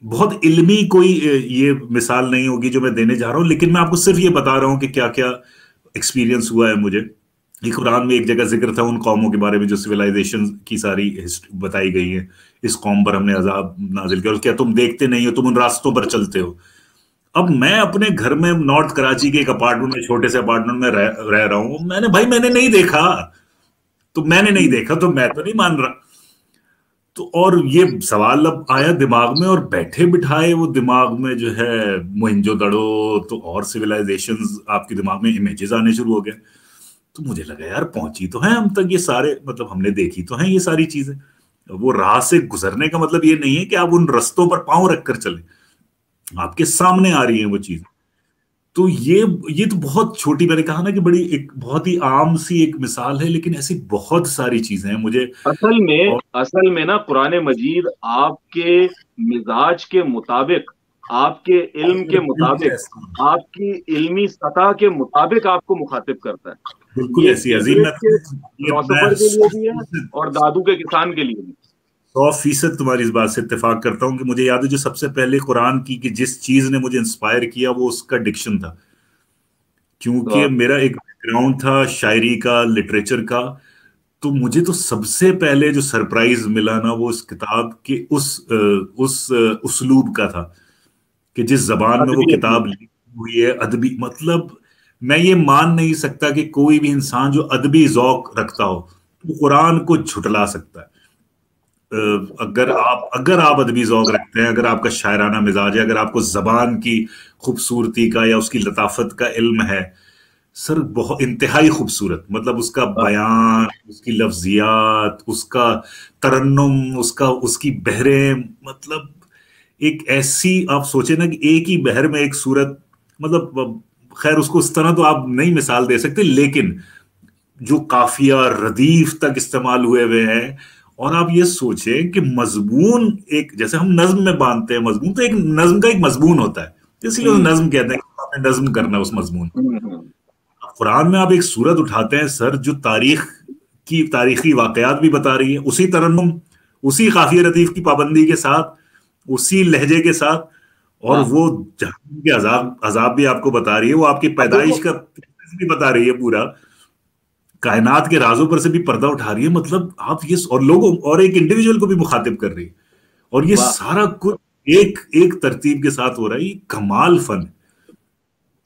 बहुत इल्मी कोई ये मिसाल नहीं होगी जो मैं देने जा रहा हूं, लेकिन मैं आपको सिर्फ ये बता रहा हूं कि क्या क्या एक्सपीरियंस हुआ है मुझे। ये कुरान में एक जगह जिक्र था उन कौमों के बारे में जो सिविलाइजेशन की सारी बताई गई है, इस कौम पर हमने अजाब नाजिल किया, और क्या तुम देखते नहीं हो, तुम उन रास्तों पर चलते हो। अब मैं अपने घर में नॉर्थ कराची के एक अपार्टमेंट में, छोटे से अपार्टमेंट में रह रहा हूं। मैंने, भाई मैंने नहीं देखा, तो मैंने नहीं देखा तो मैं तो नहीं मान रहा। तो और ये सवाल अब आया दिमाग में, और बैठे बिठाए वो दिमाग में जो है मोहनजोदड़ो, तो और सिविलाइजेशंस आपके दिमाग में इमेजेस आने शुरू हो गए। तो मुझे लगा यार पहुंची तो है हम तक ये सारे, मतलब हमने देखी तो है ये सारी चीजें। वो राह से गुजरने का मतलब ये नहीं है कि आप उन रस्तों पर पांव रखकर चले, आपके सामने आ रही है वो चीज। तो ये तो बहुत छोटी, मैंने कहा ना कि बड़ी एक बहुत ही आम सी एक मिसाल है, लेकिन ऐसी बहुत सारी चीजें हैं मुझे। और असल में ना कुरान मजीद आपके मिजाज के मुताबिक, आपके इल्म के बिल्कुल मुताबिक, ऐसी, आपकी इल्मी सतह के मुताबिक आपको मुखातिब करता है। बिल्कुल ये ऐसी अजीम। इंग्लिश के ये मैं फिलोसोफर के लिए भी है और दादू के किसान के लिए भी। 100% तुम्हारी इस बात से इत्तेफाक करता हूँ कि मुझे याद है जो सबसे पहले कुरान की कि जिस चीज ने मुझे इंस्पायर किया वो उसका डिक्शन था। क्योंकि वाह। मेरा एक बैकग्राउंड था शायरी का, लिटरेचर का। तो मुझे तो सबसे पहले जो सरप्राइज मिला ना, वो उस किताब के उस उस्लूब का था कि जिस जबान में वो अदबियत में। किताब लिखी हुई है, अदबी मतलब। मैं ये मान नहीं सकता कि कोई भी इंसान जो अदबी जौक रखता हो तो कुरान को झुटला सकता है। अगर आप अदबी जौक रखते हैं, अगर आपका शायराना मिजाज है, अगर आपको जबान की खूबसूरती का या उसकी लताफत का इल्म है, सर बहुत इंतहाई खूबसूरत, मतलब उसका बयान, उसकी लफ्जियात, उसका तरन्नुम, उसका उसकी बहरें, मतलब एक ऐसी, आप सोचे ना कि एक ही बहर में एक सूरत, मतलब खैर उसको उस तरह तो आप नहीं मिसाल दे सकते, लेकिन जो काफिया रदीफ तक इस्तेमाल हुए हुए हैं। और आप ये सोचें कि मजमून, एक जैसे हम नज्म में बांधते हैं मजमून, तो एक नज्म का एक मजमून होता है, इसलिए उसे हम्म नज्म कहते हैं कि आपने नज्म करना है उस मजमून। हम्म। कुरान में आप एक सूरत उठाते हैं सर, जो तारीखी वाकयात भी बता रही है, उसी तरन्नुम, उसी काफिया लतीफ की पाबंदी के साथ, उसी लहजे के साथ, और हाँ, वो जहन्नम के अजाब अजाब भी आपको बता रही है, वो आपकी अब पैदाइश देखो। का प्रोसेस भी बता रही है पूरा, कायनात के राजों पर से भी पर्दा उठा रही है, मतलब आप ये, और लोगों और एक इंडिविजुअल को भी मुखातिब कर रही है, और ये वाह, सारा कुछ एक एक तरतीब के साथ हो रहा है, ये कमाल फन है।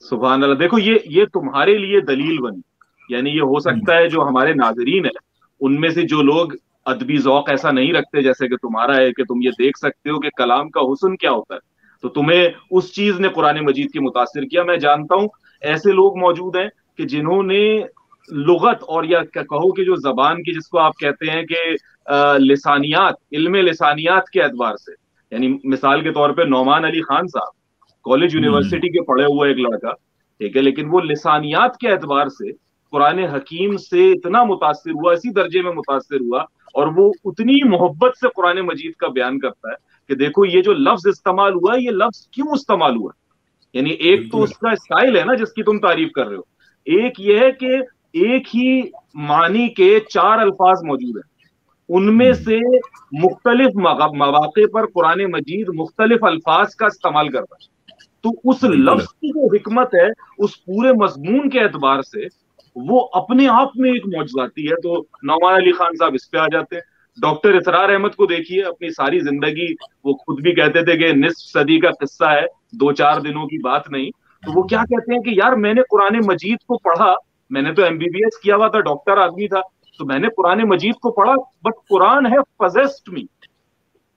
सुभान अल्लाह। देखो, ये तुम्हारे लिए दलील बनी। यानी ये हो सकता है जो हमारे नाजरीन है उनमें से जो लोग अदबी जौक ऐसा नहीं रखते जैसे कि तुम्हारा है, कि तुम ये देख सकते हो कि कलाम का हुस्न क्या होता है, तो तुम्हें उस चीज ने कुरान मजीद की मुतासिर किया। मैं जानता हूं ऐसे लोग मौजूद हैं कि जिन्होंने लुगत, और या कहो कि जो जबान की, जिसको आप कहते हैं कि लिसानियात, इल्म लिसानियात के एतबार से, यानी मिसाल के तौर पे नौमान अली खान साहब, कॉलेज हम्म यूनिवर्सिटी के पढ़े हुए एक लड़का, ठीक है, लेकिन वो लिसानियात के एतबार से कुरान हकीम से इतना मुतासिर हुआ, इसी दर्जे में मुतासिर हुआ, और वो उतनी मोहब्बत से कुरान मजीद का बयान करता है कि देखो ये जो लफ्ज इस्तेमाल हुआ है, ये लफ्ज क्यों इस्तेमाल हुआ है। यानी एक तो बिल्कुल। उसका स्टाइल है ना जिसकी तुम तारीफ कर रहे हो, एक ये है कि एक ही मानी के चार अल्फाज मौजूद है, उनमें हम्म से मुख्तलिफ मवाक़े पर कुरान मजीद मुख्तलिफ अल्फाज का इस्तेमाल करता है। तो उस बिल्कुल। लफ्ज की जो हिकमत है, उस पूरे मजमून के एतबार से वो अपने आप में एक मौजूदाती है। तो नौमान अली खान साहब इस पे आ जाते हैं। डॉक्टर इसरार अहमद को देखिए, अपनी सारी जिंदगी, वो खुद भी कहते थे कि निस्फ सदी का किस्सा है, 2-4 दिनों की बात नहीं। तो वो क्या कहते हैं कि यार मैंने कुरान मजीद को पढ़ा, मैंने तो एमबीबीएस किया हुआ था, डॉक्टर आदमी था, तो मैंने कुरान मजीद को पढ़ा, बट कुरान है पजेस्ड मी।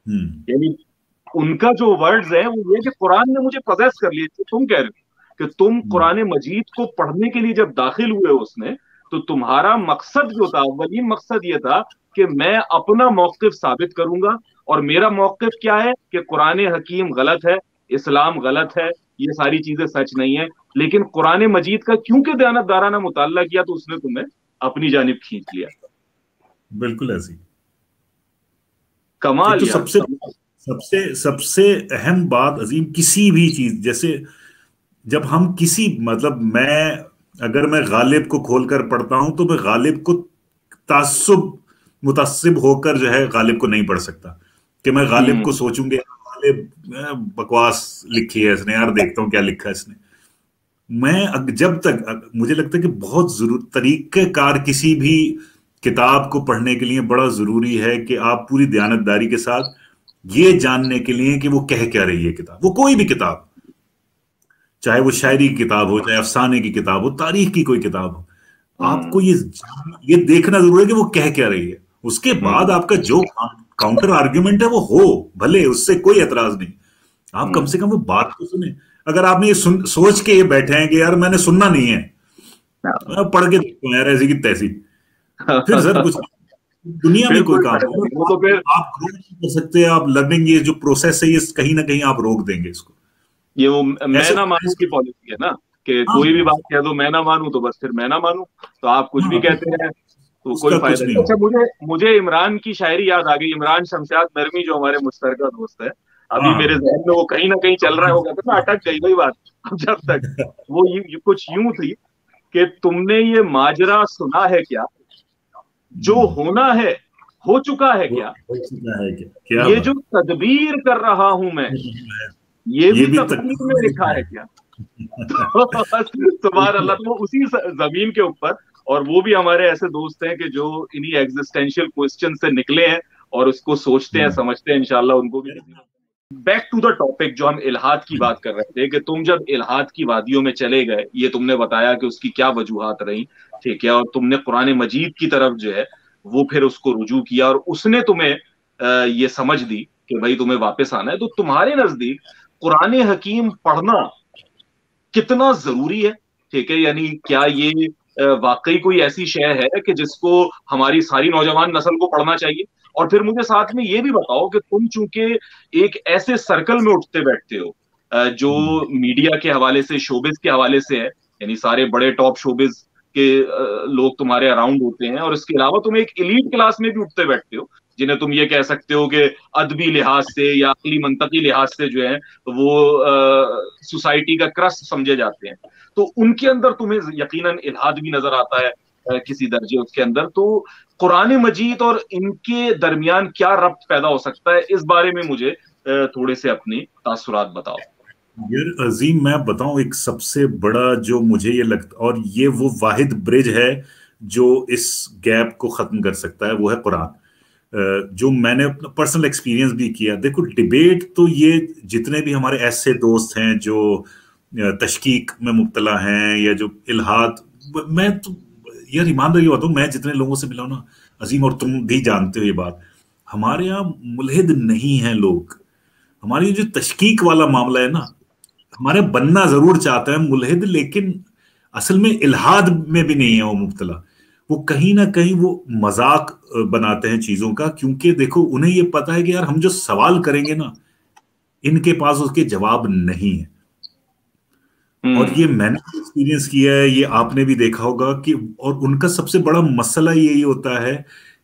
हम्म यानी उनका जो वर्ड्स है वो ये कि कुरान ने मुझे पजेस कर लिया। तो तुम कह रहे हो कि तुम हम्म कुरान मजीद को पढ़ने के लिए जब दाखिल हुए हो उसमें, तो तुम्हारा मकसद जो था, अव्वलीन मकसद ये था कि मैं अपना मौकिफ साबित करूंगा, और मेरा मौकिफ क्या है कि कुरान हकीम गलत है, इस्लाम गलत है, ये सारी चीजें सच नहीं है। लेकिन कुरान मजीद का क्योंकि दयानतदाराना मुताला किया, तो उसने तुम्हें अपनी जानिब खींच लिया। बिल्कुल ऐसी। एक कमाल तो यार, सबसे कमाल। सबसे सबसे अहम बात अजीम, किसी भी चीज, जैसे जब हम किसी, मतलब अगर मैं गालिब को खोलकर पढ़ता हूं तो मैं गालिब को तासुब मुतासिब होकर जो है गालिब को नहीं पढ़ सकता, कि मैं गालिब हम्म को सोचूंगे गालिब बकवास लिखी है इसने, यार देखता हूँ क्या लिखा है इसने। जब तक मुझे लगता है कि बहुत जरूर तरीकेकार किसी भी किताब को पढ़ने के लिए बड़ा जरूरी है कि आप पूरी दयानतदारी के साथ ये जानने के लिए कि वो कह क्या रही है किताब, वो कोई भी किताब, चाहे वो शायरी की किताब हो, चाहे अफसाने की किताब हो, तारीख की कोई किताब हो, आपको हम्म ये देखना जरूरी है कि वो कह क्या रही है। उसके बाद हम्म आपका जो काउंटर आर्ग्यूमेंट है वो हो, भले, उससे कोई एतराज नहीं, आप कम हम्म। से कम वो बात तो सुने। अगर आपने ये सोच के ये बैठे हैं कि यार मैंने सुनना नहीं है, पढ़ के देखो यार ऐसी की तैसी, फिर सर कुछ दुनिया में फिर कोई कोई काम फायदा नहीं, नहीं, वो तो फिर आप ग्रो नहीं कर सकते, आप लर्निंग, ये जो प्रोसेस है ये कहीं ना कहीं आप रोक देंगे इसको। ये वो मैं ऐसे ना होता है मानू की पॉलिसी है ना, कि हाँ कोई भी बात कह दो मैं ना मानू, तो बस फिर मैं ना मानू, तो आप कुछ भी हाँ, कहते हैं तो कोई उसका कुछ फायदा नहीं नहीं। अच्छा, होगा। मुझे मुझे इमरान की शायरी याद आ गई, इमरान शमशाद नरमी जो हमारे मुश्तरका दोस्त है, अभी मेरे हाँ जहन में वो कहीं ना कहीं चल रहा होगा, तो मैं अटक गई वही बात। अब जब तक वो कुछ यूं थी कि तुमने ये माजरा सुना है क्या, जो हम्म, होना है हो चुका है क्या, हो चुका है क्या, क्या ये जो बात। तदबीर कर रहा हूं मैं, ये ये भी भी तकदीर में तकदीर में लिखा लिखा है है। क्या। सुभान अल्लाह। तो उसी जमीन के ऊपर, और वो भी हमारे ऐसे दोस्त हैं कि जो इन्हीं एग्जिस्टेंशियल क्वेश्चन से निकले हैं और उसको सोचते हैं, हम्म। समझते हैं, इंशाल्लाह उनको भी किसी बैक टू द टॉपिक, जो हम इल्हाद की बात कर रहे थे, कि तुम जब इल्हाद की वादियों में चले गए, ये तुमने बताया कि उसकी क्या वजूहात रही, ठीक है, और तुमने कुरान मजीद की तरफ जो है वो फिर उसको रुजू किया, और उसने तुम्हें ये समझ दी कि भाई तुम्हें वापस आना है। तो तुम्हारे नजदीक कुरान हकीम पढ़ना कितना जरूरी है, ठीक है, यानी क्या ये वाकई कोई ऐसी शय है कि जिसको हमारी सारी नौजवान नस्ल को पढ़ना चाहिए? और फिर मुझे साथ में ये भी बताओ कि तुम चूंकि एक ऐसे सर्कल में उठते बैठते हो जो मीडिया के हवाले से, शोबिज के हवाले से है, यानी सारे बड़े टॉप शोबिज के लोग तुम्हारे अराउंड होते हैं, और इसके अलावा तुम एक एलीट क्लास में भी उठते बैठते हो, जिन्हें तुम ये कह सकते हो कि अदबी लिहाज से या अकली मंतकी लिहाज से जो है वो सोसाइटी का क्रस्ट समझे जाते हैं। तो उनके अंदर तुम्हें यकीनन इल्हाद भी नजर आता है किसी दर्जे उसके अंदर। तो कुरान मजीद और इनके दरमियान क्या रब्त पैदा हो सकता है, इस बारे में मुझे थोड़े से अपनी तासुरात बताओ। यार अजीम, मैं बताऊं, एक सबसे बड़ा जो मुझे ये लगता, और ये वो वाहिद ब्रिज है जो इस गैप को खत्म कर सकता है, वो है कुरान। जो मैंने अपना पर्सनल एक्सपीरियंस भी किया। देखो, डिबेट तो ये जितने भी हमारे ऐसे दोस्त हैं जो तशकीक में मुब्तला हैं या जो इल्हाद, मैं तो यार ईमानदारी बताऊं, मैं जितने लोगों से मिला हूं ना अजीम, और तुम भी जानते हो ये बात, हमारे यहाँ मुल्हिद नहीं है लोग। हमारी जो तशकीक वाला मामला है ना, हमारे बनना जरूर चाहते हैं मुल्हिद, लेकिन असल में इल्हाद में भी नहीं है वो मुब्तला। वो कहीं ना कहीं वो मजाक बनाते हैं चीजों का, क्योंकि देखो उन्हें ये पता है कि यार हम जो सवाल करेंगे ना, इनके पास उसके जवाब नहीं है। और हम्म। ये मैंने एक्सपीरियंस किया है, ये आपने भी देखा होगा कि, और उनका सबसे बड़ा मसला यही होता है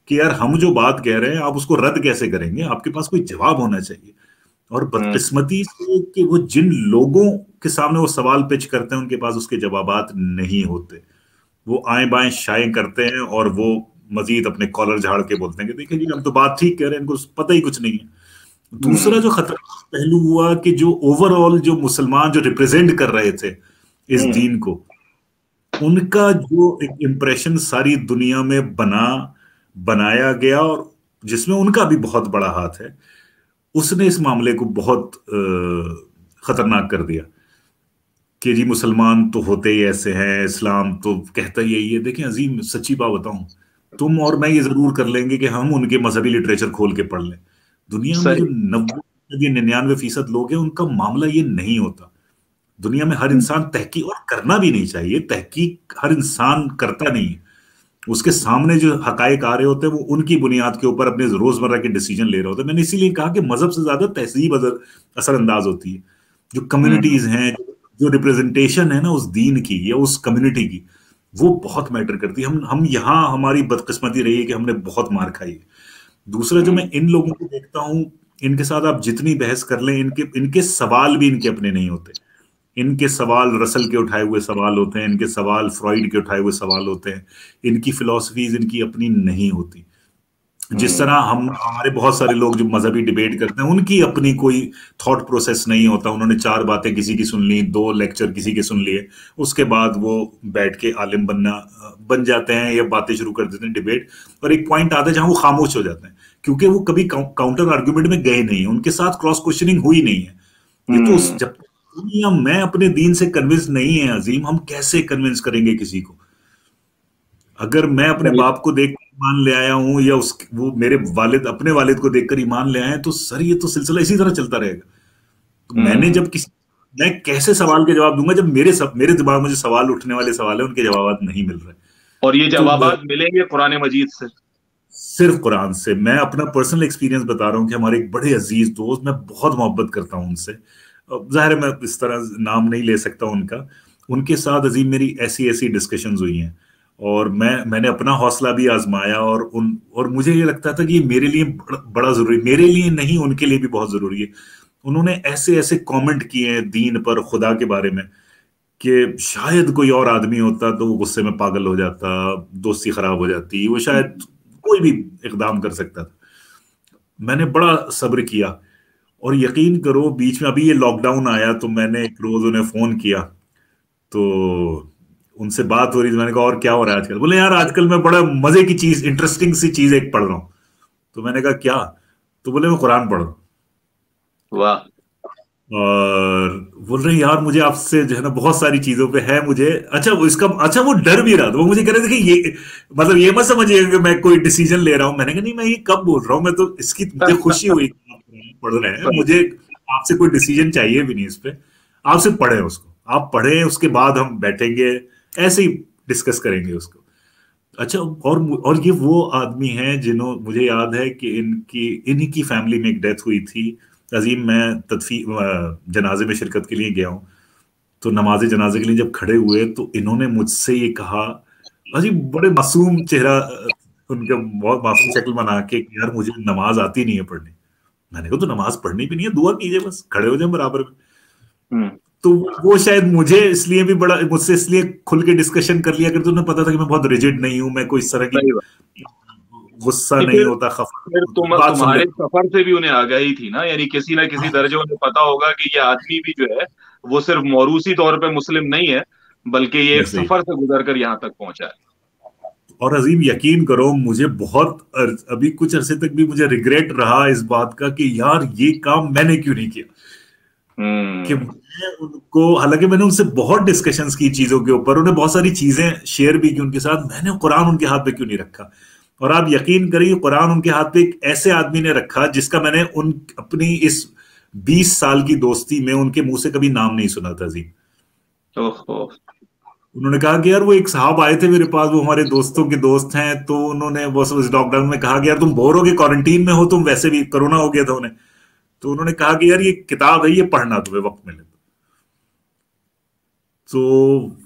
कि यार हम जो बात कह रहे हैं आप उसको रद्द कैसे करेंगे, आपके पास कोई जवाब होना चाहिए। और हम्म। बदकिस्मती से कि वो जिन लोगों के सामने वो सवाल पिच करते हैं उनके पास उसके जवाबात नहीं होते। वो आए बाएं शाएं करते हैं, और वो मजीद अपने कॉलर झाड़ के बोलते हैं कि देखिए जी हम तो बात ठीक कह रहे हैं, इनको पता ही कुछ नहीं है। दूसरा हम्म। जो खतरनाक पहलू हुआ कि जो ओवरऑल जो मुसलमान जो रिप्रेजेंट कर रहे थे इस हम्म। दीन को, उनका जो एक इम्प्रेशन सारी दुनिया में बनाया गया, और जिसमें उनका भी बहुत बड़ा हाथ है, उसने इस मामले को बहुत खतरनाक कर दिया कि जी मुसलमान तो होते ही ऐसे हैं, इस्लाम तो कहता ही यही है। देखिए अजीम, सच्ची बात बताऊं, तुम और मैं ये जरूर कर लेंगे कि हम उनके मजहबी लिटरेचर खोल के पढ़ लें। दुनिया में जो सही। 90 या 99% लोग हैं, उनका मामला ये नहीं होता। दुनिया में हर इंसान तहकीक, और करना भी नहीं चाहिए, तहकीक हर इंसान करता नहीं है। उसके सामने जो हकायक आ रहे होते हैं वो उनकी बुनियाद के ऊपर अपने रोजमर्रा के डिसीजन ले रहे होते हैं। मैंने इसीलिए कहा कि मजहब से ज्यादा तहजीब असरअंदाज होती है। जो हम्म। कम्युनिटीज हैं, जो रिप्रेजेंटेशन है ना उस दीन की या उस कम्युनिटी की, वो बहुत मैटर करती है। हम यहाँ हमारी बदकिस्मती रही है कि हमने बहुत मार खाई है। दूसरा, जो हम्म। मैं इन लोगों को देखता हूँ, इनके साथ आप जितनी बहस कर लें, इनके इनके सवाल भी इनके अपने नहीं होते। इनके सवाल रसल के उठाए हुए सवाल होते हैं, इनके सवाल फ्रॉइड के उठाए हुए सवाल होते हैं। इनकी फिलॉसफीज इनकी अपनी नहीं होती। जिस तरह हम्म। हम हमारे बहुत सारे लोग जो मजहबी डिबेट करते हैं, उनकी अपनी कोई थॉट प्रोसेस नहीं होता। उन्होंने चार बातें किसी की सुन ली, दो लेक्चर किसी के सुन लिए, उसके बाद वो बैठ के आलिम बन जाते हैं या बातें शुरू कर देते हैं डिबेट। और एक पॉइंट आता है जहां वो खामोश हो जाते हैं, क्योंकि वो कभी काउंटर आर्ग्यूमेंट में गए नहीं है, उनके साथ क्रॉस क्वेश्चनिंग हुई नहीं है। ये तो हम्म। जब दुनिया मैं अपने दीन से कन्विंस नहीं है अजीम, हम कैसे कन्विंस करेंगे किसी को? अगर मैं अपने सही। बाप को देख ईमान ले आया हूं, या उस वो मेरे वालिद अपने वालिद को देखकर ईमान ले आए हैं, तो सर ये तो सिलसिला इसी तरह चलता रहेगा। तो मैंने हम्म। जब किसी मैं कैसे सवाल के जवाब दूंगा जब मेरे दिमाग में जो सवाल उठने वाले सवाल है उनके जवाब नहीं मिल रहे? और ये तो जवाबात मिलेंगे कुरान मजीद से? सिर्फ कुरान से। मैं अपना पर्सनल एक्सपीरियंस बता रहा हूँ कि हमारे एक बड़े अजीज दोस्त, मैं बहुत मोहब्बत करता हूँ उनसे, जाहिर है मैं इस तरह नाम नहीं ले सकता उनका, उनके साथ अजीम मेरी ऐसी ऐसी डिस्कशंस हुई हैं। और मैंने अपना हौसला भी आजमाया, और मुझे ये लगता था कि ये मेरे लिए बड़ा जरूरी, मेरे लिए नहीं उनके लिए भी बहुत जरूरी है। उन्होंने ऐसे ऐसे कमेंट किए हैं दीन पर, खुदा के बारे में, कि शायद कोई और आदमी होता तो वो गुस्से में पागल हो जाता, दोस्ती खराब हो जाती, वो शायद कोई भी इकदाम कर सकता था। मैंने बड़ा सब्र किया, और यकीन करो बीच में अभी ये लॉकडाउन आया तो मैंने एक रोज उन्हें फोन किया, तो उनसे बात हो रही थी, मैंने कहा और क्या हो रहा है आजकल? बोले यार आजकल मैं बड़ा मजे की चीज, इंटरेस्टिंग सी चीज एक पढ़ रहा हूँ। तो मैंने कहा क्या? तो बोले मैं कुरान पढ़ रहा हूँ। वाह। और बोल रहे यार मुझे आपसे जो है ना बहुत सारी चीजों पे है मुझे, अच्छा वो इसका, अच्छा वो डर भी रहा था, वो मुझे कह रहे थे कि ये मतलब ये मत समझिए कि मैं कोई डिसीजन ले रहा हूँ। मैंने कहा नहीं, मैं ये कब बोल रहा हूँ, मैं तो इसकी मुझे खुशी हुई कि आप पढ़ रहे हैं, सही। मुझे आपसे कोई डिसीजन चाहिए भी नहीं इस पे। आप सिर्फ पढ़े उसको, आप पढ़े, उसके बाद हम बैठेंगे ऐसे ही डिस्कस करेंगे उसको। अच्छा, और ये वो आदमी हैं जिन्हों, मुझे याद है कि इनकी इन्हीं की फैमिली में एक डेथ हुई थी अजीम। मैं जनाजे में शिरकत के लिए गया हूँ, तो नमाज जनाजे के लिए जब खड़े हुए तो इन्होंने मुझसे ये कहा, अजीब बड़े मासूम चेहरा, उनका बहुत मासूम शक्ल बना के कि यार मुझे नमाज आती नहीं है पढ़नी। मैंने कहा तो नमाज पढ़नी भी नहीं है, दुआ कीजिए बस, खड़े हो जाए बराबर में। हम्म। तो वो शायद मुझे इसलिए भी बड़ा, मुझसे इसलिए खुल के डिस्कशन कर लिया करते, उन्हें पता था कि मैं बहुत रिजिड नहीं हूं, मैं कोई इस तरह की सही बात। गुस्सा नहीं, नहीं होता, खफा फिर नहीं होता, बात सुन तुम्हारे लेता सफर से भी उन्हें आगाही थी ना, यानी किसी ना किसी हूँ। दर्जे उन्हें पता होगा कि ये आदमी भी जो है वो सिर्फ मौरूसी तौर पे मुस्लिम नहीं है, बल्कि ये एक वैसे ही। सफर से गुजर कर यहाँ तक पहुंचा है। और अजीम यकीन करो मुझे बहुत अभी कुछ अरसे तक भी मुझे रिग्रेट रहा इस बात का कि यार ये काम मैंने क्यों नहीं किया। कि हम्म। मैं उनको, हालांकि मैंने उनसे बहुत डिस्कशंस की चीजों के ऊपर, उन्हें बहुत सारी चीजें शेयर भी की उनके साथ, मैंने कुरान उनके हाथ पे क्यों नहीं रखा। और आप यकीन करिए कुरान उनके हाथ पे एक ऐसे आदमी ने रखा जिसका मैंने उन अपनी इस 20 साल की दोस्ती में उनके मुंह से कभी नाम नहीं सुना था जी। ओहो। उन्होंने कहा कि यार वो एक साहब आए थे मेरे पास, वो हमारे दोस्तों के दोस्त हैं, तो उन्होंने बस उस लॉकडाउन में कहा कि यार तुम बोर हो गए, क्वारंटीन में हो तुम, वैसे भी कोरोना हो गया था उन्हें, तो उन्होंने कहा कि यार ये किताब है, ये पढ़ना तुम्हें वक्त मिले तो।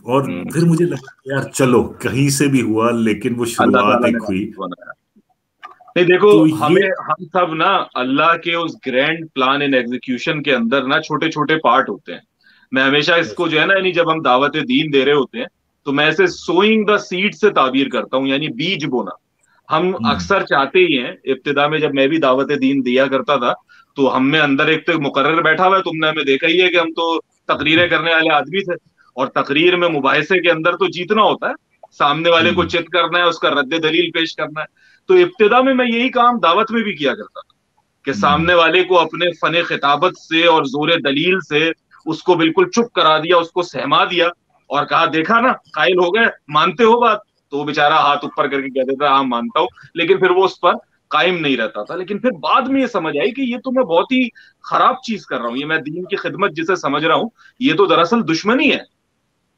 और हम्म। फिर मुझे लगा कि यार चलो कहीं से भी हुआ, लेकिन वो अल्लाह शुरुआत ताला ने एक हुई। रास्ता बनाया। नहीं देखो, तो हमें, ये हम सब ना अल्लाह के उस ग्रैंड प्लान इन एग्जीक्यूशन के अंदर ना छोटे छोटे पार्ट होते हैं। मैं हमेशा इसको जो है ना, यानी जब हम दावत दीन दे रहे होते हैं तो मैं इसे सोइंग द सीड से ताबीर करता हूँ, यानी बीज बोना। हम हम्म अक्सर चाहते ही हैं, इब्तिदा में जब मैं भी दावत दीन दिया करता था तो हम में अंदर एक तो मुकर्रर बैठा हुआ है, तुमने हमें देखा ही है कि हम तो तकरीरें करने वाले आदमी थे। और तकरीर में मुबाहिसे के अंदर तो जीतना होता है, सामने वाले को हम्म चित करना है, उसका रद्द दलील पेश करना है। तो इब्तिदा में मैं यही काम दावत में भी किया करता था कि हम्म सामने वाले को अपने फने खिताबत से और जोर दलील से उसको बिल्कुल चुप करा दिया, उसको सहमा दिया और कहा देखा ना, कायल हो गए, मानते हो बात। तो वो बेचारा हाथ ऊपर करके कह देता हाँ मानता हूँ, लेकिन फिर वो उस पर कायम नहीं रहता था। लेकिन फिर बाद में ये समझ आई कि ये तो मैं बहुत ही खराब चीज कर रहा हूँ, ये मैं दीन की खिदमत जिसे समझ रहा हूँ ये तो दरअसल दुश्मनी है।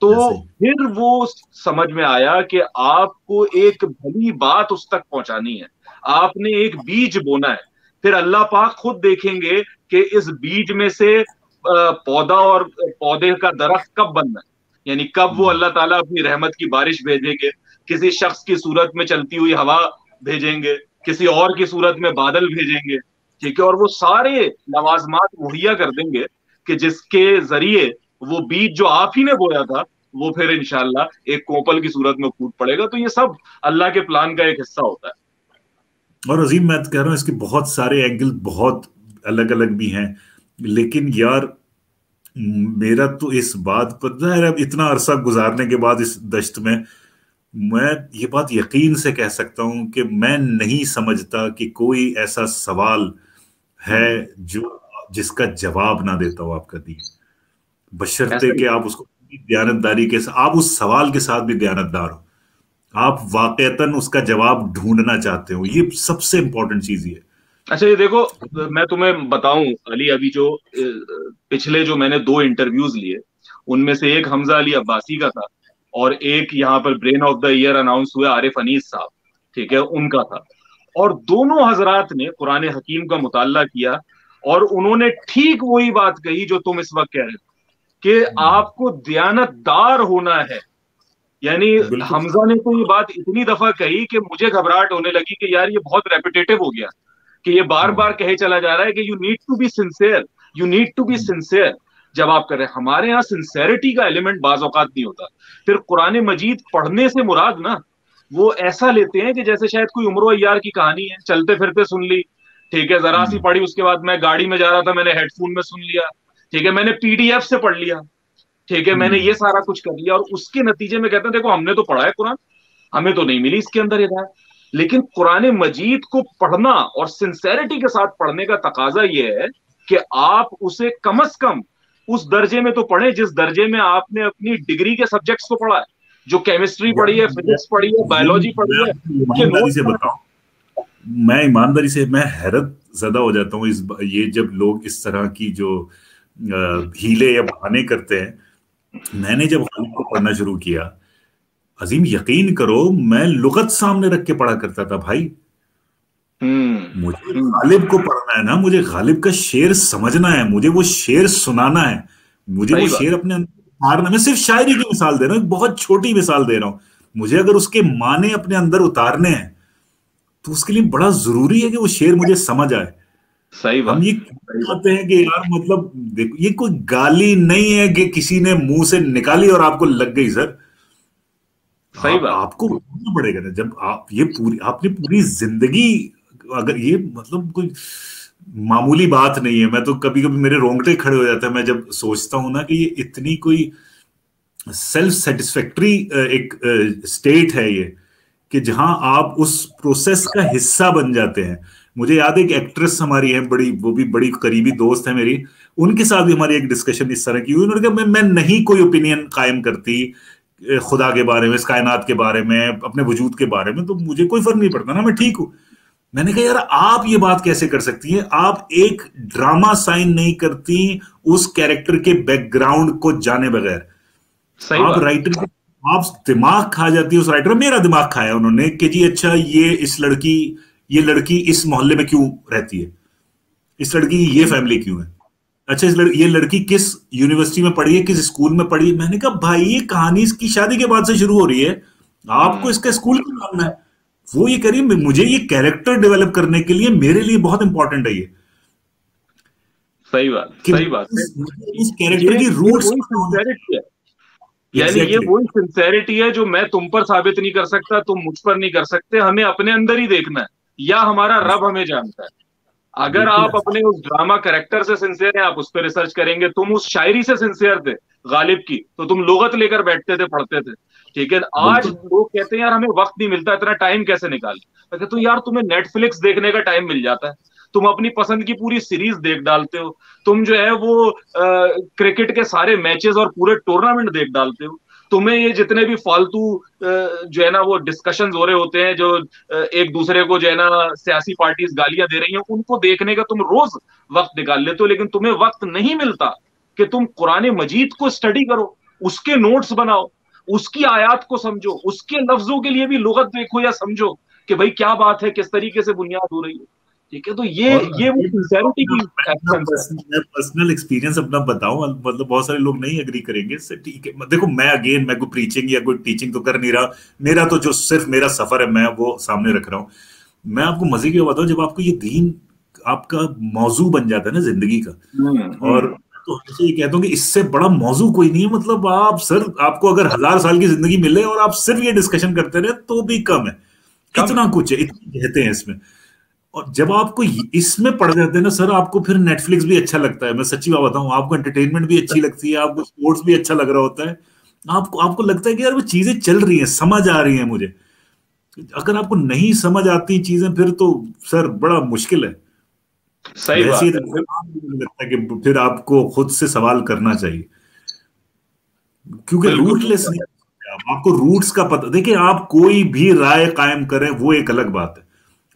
तो ऐसे ही। फिर वो समझ में आया कि आपको एक भली बात उस तक पहुंचानी है, आपने एक बीज बोना है। फिर अल्लाह पाक खुद देखेंगे कि इस बीज में से पौधा और पौधे का दरख्त कब बनना है, यानी कब वो हम्म अल्लाह ताला अपनी रहमत की बारिश भेजेंगे, किसी शख्स की सूरत में चलती हुई हवा भेजेंगे, किसी और की सूरत में बादल भेजेंगे। ठीक है, और वो सारे लवाजमात मुहैया कर देंगे कि जिसके जरिए वो बीज जो आप ही ने बोया था वो फिर इंशाल्लाह एक कोपल की सूरत में फूट पड़ेगा। तो ये सब अल्लाह के प्लान का एक हिस्सा होता है। और अजीम मैं तो कह रहा हूँ इसके बहुत सारे एंगल बहुत अलग अलग भी हैं, लेकिन यार मेरा तो इस बात पर जाहिर है, अब इतना अरसा गुजारने के बाद इस दश्त में मैं ये बात यकीन से कह सकता हूं कि मैं नहीं समझता कि कोई ऐसा सवाल है हम्म। जो जिसका जवाब ना देता हो आपका दीन, बशर्ते ऐसा ही कि है। आप उसको पूरी दयानतदारी के साथ, आप उस सवाल के साथ भी दयानतदार हो, आप वाकईतन उसका जवाब ढूंढना चाहते हो, ये सबसे इंपॉर्टेंट चीज ये अच्छा ये देखो, मैं तुम्हें बताऊं अली, अभी जो पिछले जो मैंने दो इंटरव्यूज लिए उनमें से एक हमजा अली अब्बासी का था और एक यहाँ पर brain of the year announce हुए आरिफ अनीस साहब, ठीक है, उनका था। और दोनों हजरात ने कुरान हकीम का मुताला किया और उन्होंने ठीक वही बात कही जो तुम इस वक्त कह रहे हो कि है। आपको दयानतदार होना है। यानी बिल्कुल। हमजा ने तो ये बात इतनी दफा कही कि मुझे घबराहट होने लगी कि यार ये बहुत रेपिटेटिव हो गया, कि ये बार हम्म बार कहे चला जा रहा है कि you need to be sincere, you need to be hmm sincere. जब आप कर रहे हैं, हमारे यहाँ सिंसेरिटी का एलिमेंट बाज औकात नहीं होता। फिर कुरान मजीद पढ़ने से मुराद ना वो ऐसा लेते हैं कि जैसे शायद कोई उमरो अय्यार की कहानी है, चलते फिरते सुन ली, ठीक है, जरा सी हम्म पढ़ी, उसके बाद मैं गाड़ी में जा रहा था मैंने हेडफोन में सुन लिया, ठीक है, मैंने पीडीएफ से पढ़ लिया, ठीक है, मैंने हम्म ये सारा कुछ कर लिया और उसके नतीजे में कहते हैं देखो हमने तो पढ़ा है कुरान, हमें तो नहीं मिली इसके अंदर हिदायत। लेकिन कुरान मजीद को पढ़ना और सिंसेरिटी के साथ पढ़ने का तकाजा यह है कि आप उसे कम से कम उस दर्जे में तो पढ़े जिस दर्जे में आपने अपनी डिग्री के सब्जेक्ट्स को पढ़ा है। जो केमिस्ट्री पढ़ी है, फिजिक्स पढ़ी है, बायोलॉजी पढ़ी है, उसके ईमानदारी से नोट्स। बताऊं, मैं ईमानदारी से मैं हैरत ज़दा हो जाता हूँ ये जब लोग इस तरह की जो हीले या बहाने करते हैं। मैंने जब गालिब को पढ़ना शुरू किया, अजीम यकीन करो, मैं लुगत सामने रख के पढ़ा करता था भाई। मुझे हम्म। गालिब को पढ़ना है ना, मुझे गालिब का शेर समझना है, मुझे वो शेर सुनाना है, मुझे वो सही बात। शेर अपने अंदर उतारना। मैं सिर्फ शायरी की मिसाल दे रहा हूँ, एक बहुत छोटी मिसाल दे रहा हूँ। मुझे अगर उसके माने अपने अंदर उतारने हैं तो उसके लिए बड़ा जरूरी है कि वो शेर मुझे समझ आए। सही हम बात। ये सही बात। कहते हैं कि यार मतलब देखो, ये कोई गाली नहीं है कि किसी ने मुंह से निकाली और आपको लग गई सर। सही बात। आपको बोलना पड़ेगा ना, जब आप ये पूरी आपने पूरी जिंदगी, अगर ये मतलब कोई मामूली बात नहीं है। मैं तो कभी कभी मेरे रोंगटे खड़े हो जाते हैं मैं जब सोचता हूं ना कि ये इतनी कोई सेल्फ सेटिस्फैक्ट्री एक स्टेट है ये, कि जहां आप उस प्रोसेस का हिस्सा बन जाते हैं। मुझे याद है कि एक्ट्रेस हमारी है बड़ी, वो भी बड़ी करीबी दोस्त है मेरी, उनके साथ भी हमारी एक डिस्कशन इस तरह की हुई। उन्होंने कहा मैं नहीं कोई ओपिनियन कायम करती खुदा के बारे में, इस कायनात के बारे में, अपने वजूद के बारे में, तो मुझे कोई फर्क नहीं पड़ता ना, मैं ठीक हूं। मैंने कहा यार आप ये बात कैसे कर सकती हैं, आप एक ड्रामा साइन नहीं करती उस कैरेक्टर के बैकग्राउंड को जाने बगैर। सही आप बात। राइटर, आप दिमाग खा जाती है उस राइटर, मेरा दिमाग खाया उन्होंने कि जी अच्छा ये लड़की इस मोहल्ले में क्यों रहती है, इस लड़की की ये फैमिली क्यों है, अच्छा ये लड़की किस यूनिवर्सिटी में पढ़ी है, किस स्कूल में पढ़ी है। मैंने कहा भाई ये कहानी इसकी शादी के बाद से शुरू हो रही है, आपको हम्म। इसका स्कूल क्यों मानना है। वो ये करिए, मुझे ये कैरेक्टर डेवलप करने के लिए मेरे लिए बहुत इंपॉर्टेंट है ये, सही बात। कि सही बात है। मुझे इस कैरेक्टर की ये रूट्स वही पता होनी। सिंसेरिटी है। यानी ये एग्जैक्टली। वही सिंसेरिटी है जो मैं तुम पर साबित नहीं कर सकता, तुम मुझ पर नहीं कर सकते। हमें अपने अंदर ही देखना है, या हमारा रब हमें जानता है। अगर बिल्कुल आप अपने उस ड्रामा कैरेक्टर से सिंसियर हैं, आप उस पर रिसर्च करेंगे। तुम उस शायरी से सिंसियर थे गालिब की, तो तुम लुगत लेकर बैठते थे, पढ़ते थे। ठीक है। आज बिल्कुल। लोग कहते हैं यार हमें वक्त नहीं मिलता, इतना टाइम कैसे निकाले। मैं कहता हूं यार तुम्हें नेटफ्लिक्स देखने का टाइम मिल जाता है, तुम अपनी पसंद की पूरी सीरीज देख डालते हो। तुम जो है वो क्रिकेट के सारे मैचेस और पूरे टूर्नामेंट देख डालते हो। तुम्हें ये जितने भी फालतू जो है ना वो डिस्कशंस हो रहे होते हैं, जो एक दूसरे को जो है ना सियासी पार्टीज गालियां दे रही हैं, उनको देखने का तुम रोज वक्त निकाल लेते हो। लेकिन तुम्हें वक्त नहीं मिलता कि तुम कुरान मजीद को स्टडी करो, उसके नोट्स बनाओ, उसकी आयत को समझो, उसके लफ्जों के लिए भी लुगत देखो या समझो कि भाई क्या बात है, किस तरीके से बुनियाद हो रही है। ठीक है। तो और ये वो ये सिंसेरिटी की एसेंस है। मैं पर्सनल एक्सपीरियंस अपना बताऊं, मतलब बहुत सारे लोग नहीं एग्री करेंगे इससे, ठीक है। देखो मैं कोई प्रीचिंग या कोई टीचिंग तो कर नहीं रहा, मेरा तो जो सिर्फ मेरा सफर है मैं वो सामने रख रहा हूं। मैं आपको मजे की बात बताऊं, जब आपको ये दीन आपका मौजू बन जाता है ना जिंदगी का, और हम्म। तो हमेशा ये कहता हूँ कि इससे बड़ा मौजू कोई नहीं है। मतलब आप सर, आपको अगर 1000 साल की जिंदगी मिले और आप सिर्फ ये डिस्कशन करते रहे तो भी कम है। कम है। इतना कुछ है, इतना कहते हैं इसमें। और जब आपको इसमें पड़ जाते हैं ना सर, आपको फिर नेटफ्लिक्स भी अच्छा लगता है। मैं सच्ची बात बताऊं, आपको एंटरटेनमेंट भी अच्छी लगती है, आपको स्पोर्ट्स भी अच्छा लग रहा होता है। आपको आपको लगता है कि यार वो चीजें चल रही हैं, समझ आ रही हैं मुझे। अगर आपको नहीं समझ आती चीजें फिर तो सर बड़ा मुश्किल है। सही वैसे ही बात है। मुझे लगता है कि फिर आपको खुद से सवाल करना चाहिए, क्योंकि बिल्कुल रूटलेस नहीं। आपको रूट्स का पता, देखिए आप कोई भी राय कायम करें वो एक अलग बात है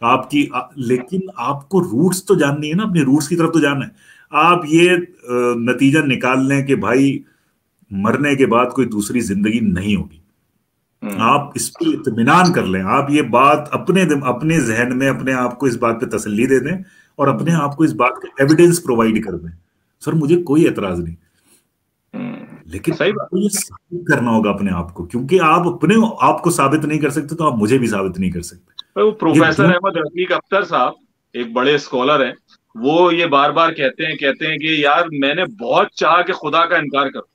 आपकी, लेकिन आपको रूट्स तो जाननी है ना, अपने रूट्स की तरफ तो जाना है। आप ये नतीजा निकाल लें कि भाई मरने के बाद कोई दूसरी जिंदगी नहीं होगी, हम्म। आप इस पे इत्मीनान कर लें, आप ये बात अपने जहन में अपने आप को इस बात पे तसल्ली दे दें और अपने आप को इस बात का एविडेंस प्रोवाइड कर दें। सर मुझे कोई एतराज नहीं, लेकिन सही बात। आपको ये साबित करना होगा अपने आप को, क्योंकि आप अपने आप को साबित नहीं कर सकते तो आप मुझे भी साबित नहीं कर सकते। वो ये प्रोफेसर दो। अहमद रफीक अख्तर साहब एक बड़े स्कॉलर हैं। वो ये बार बार कहते हैं कि यार मैंने बहुत चाहा कि खुदा का इनकार करूं।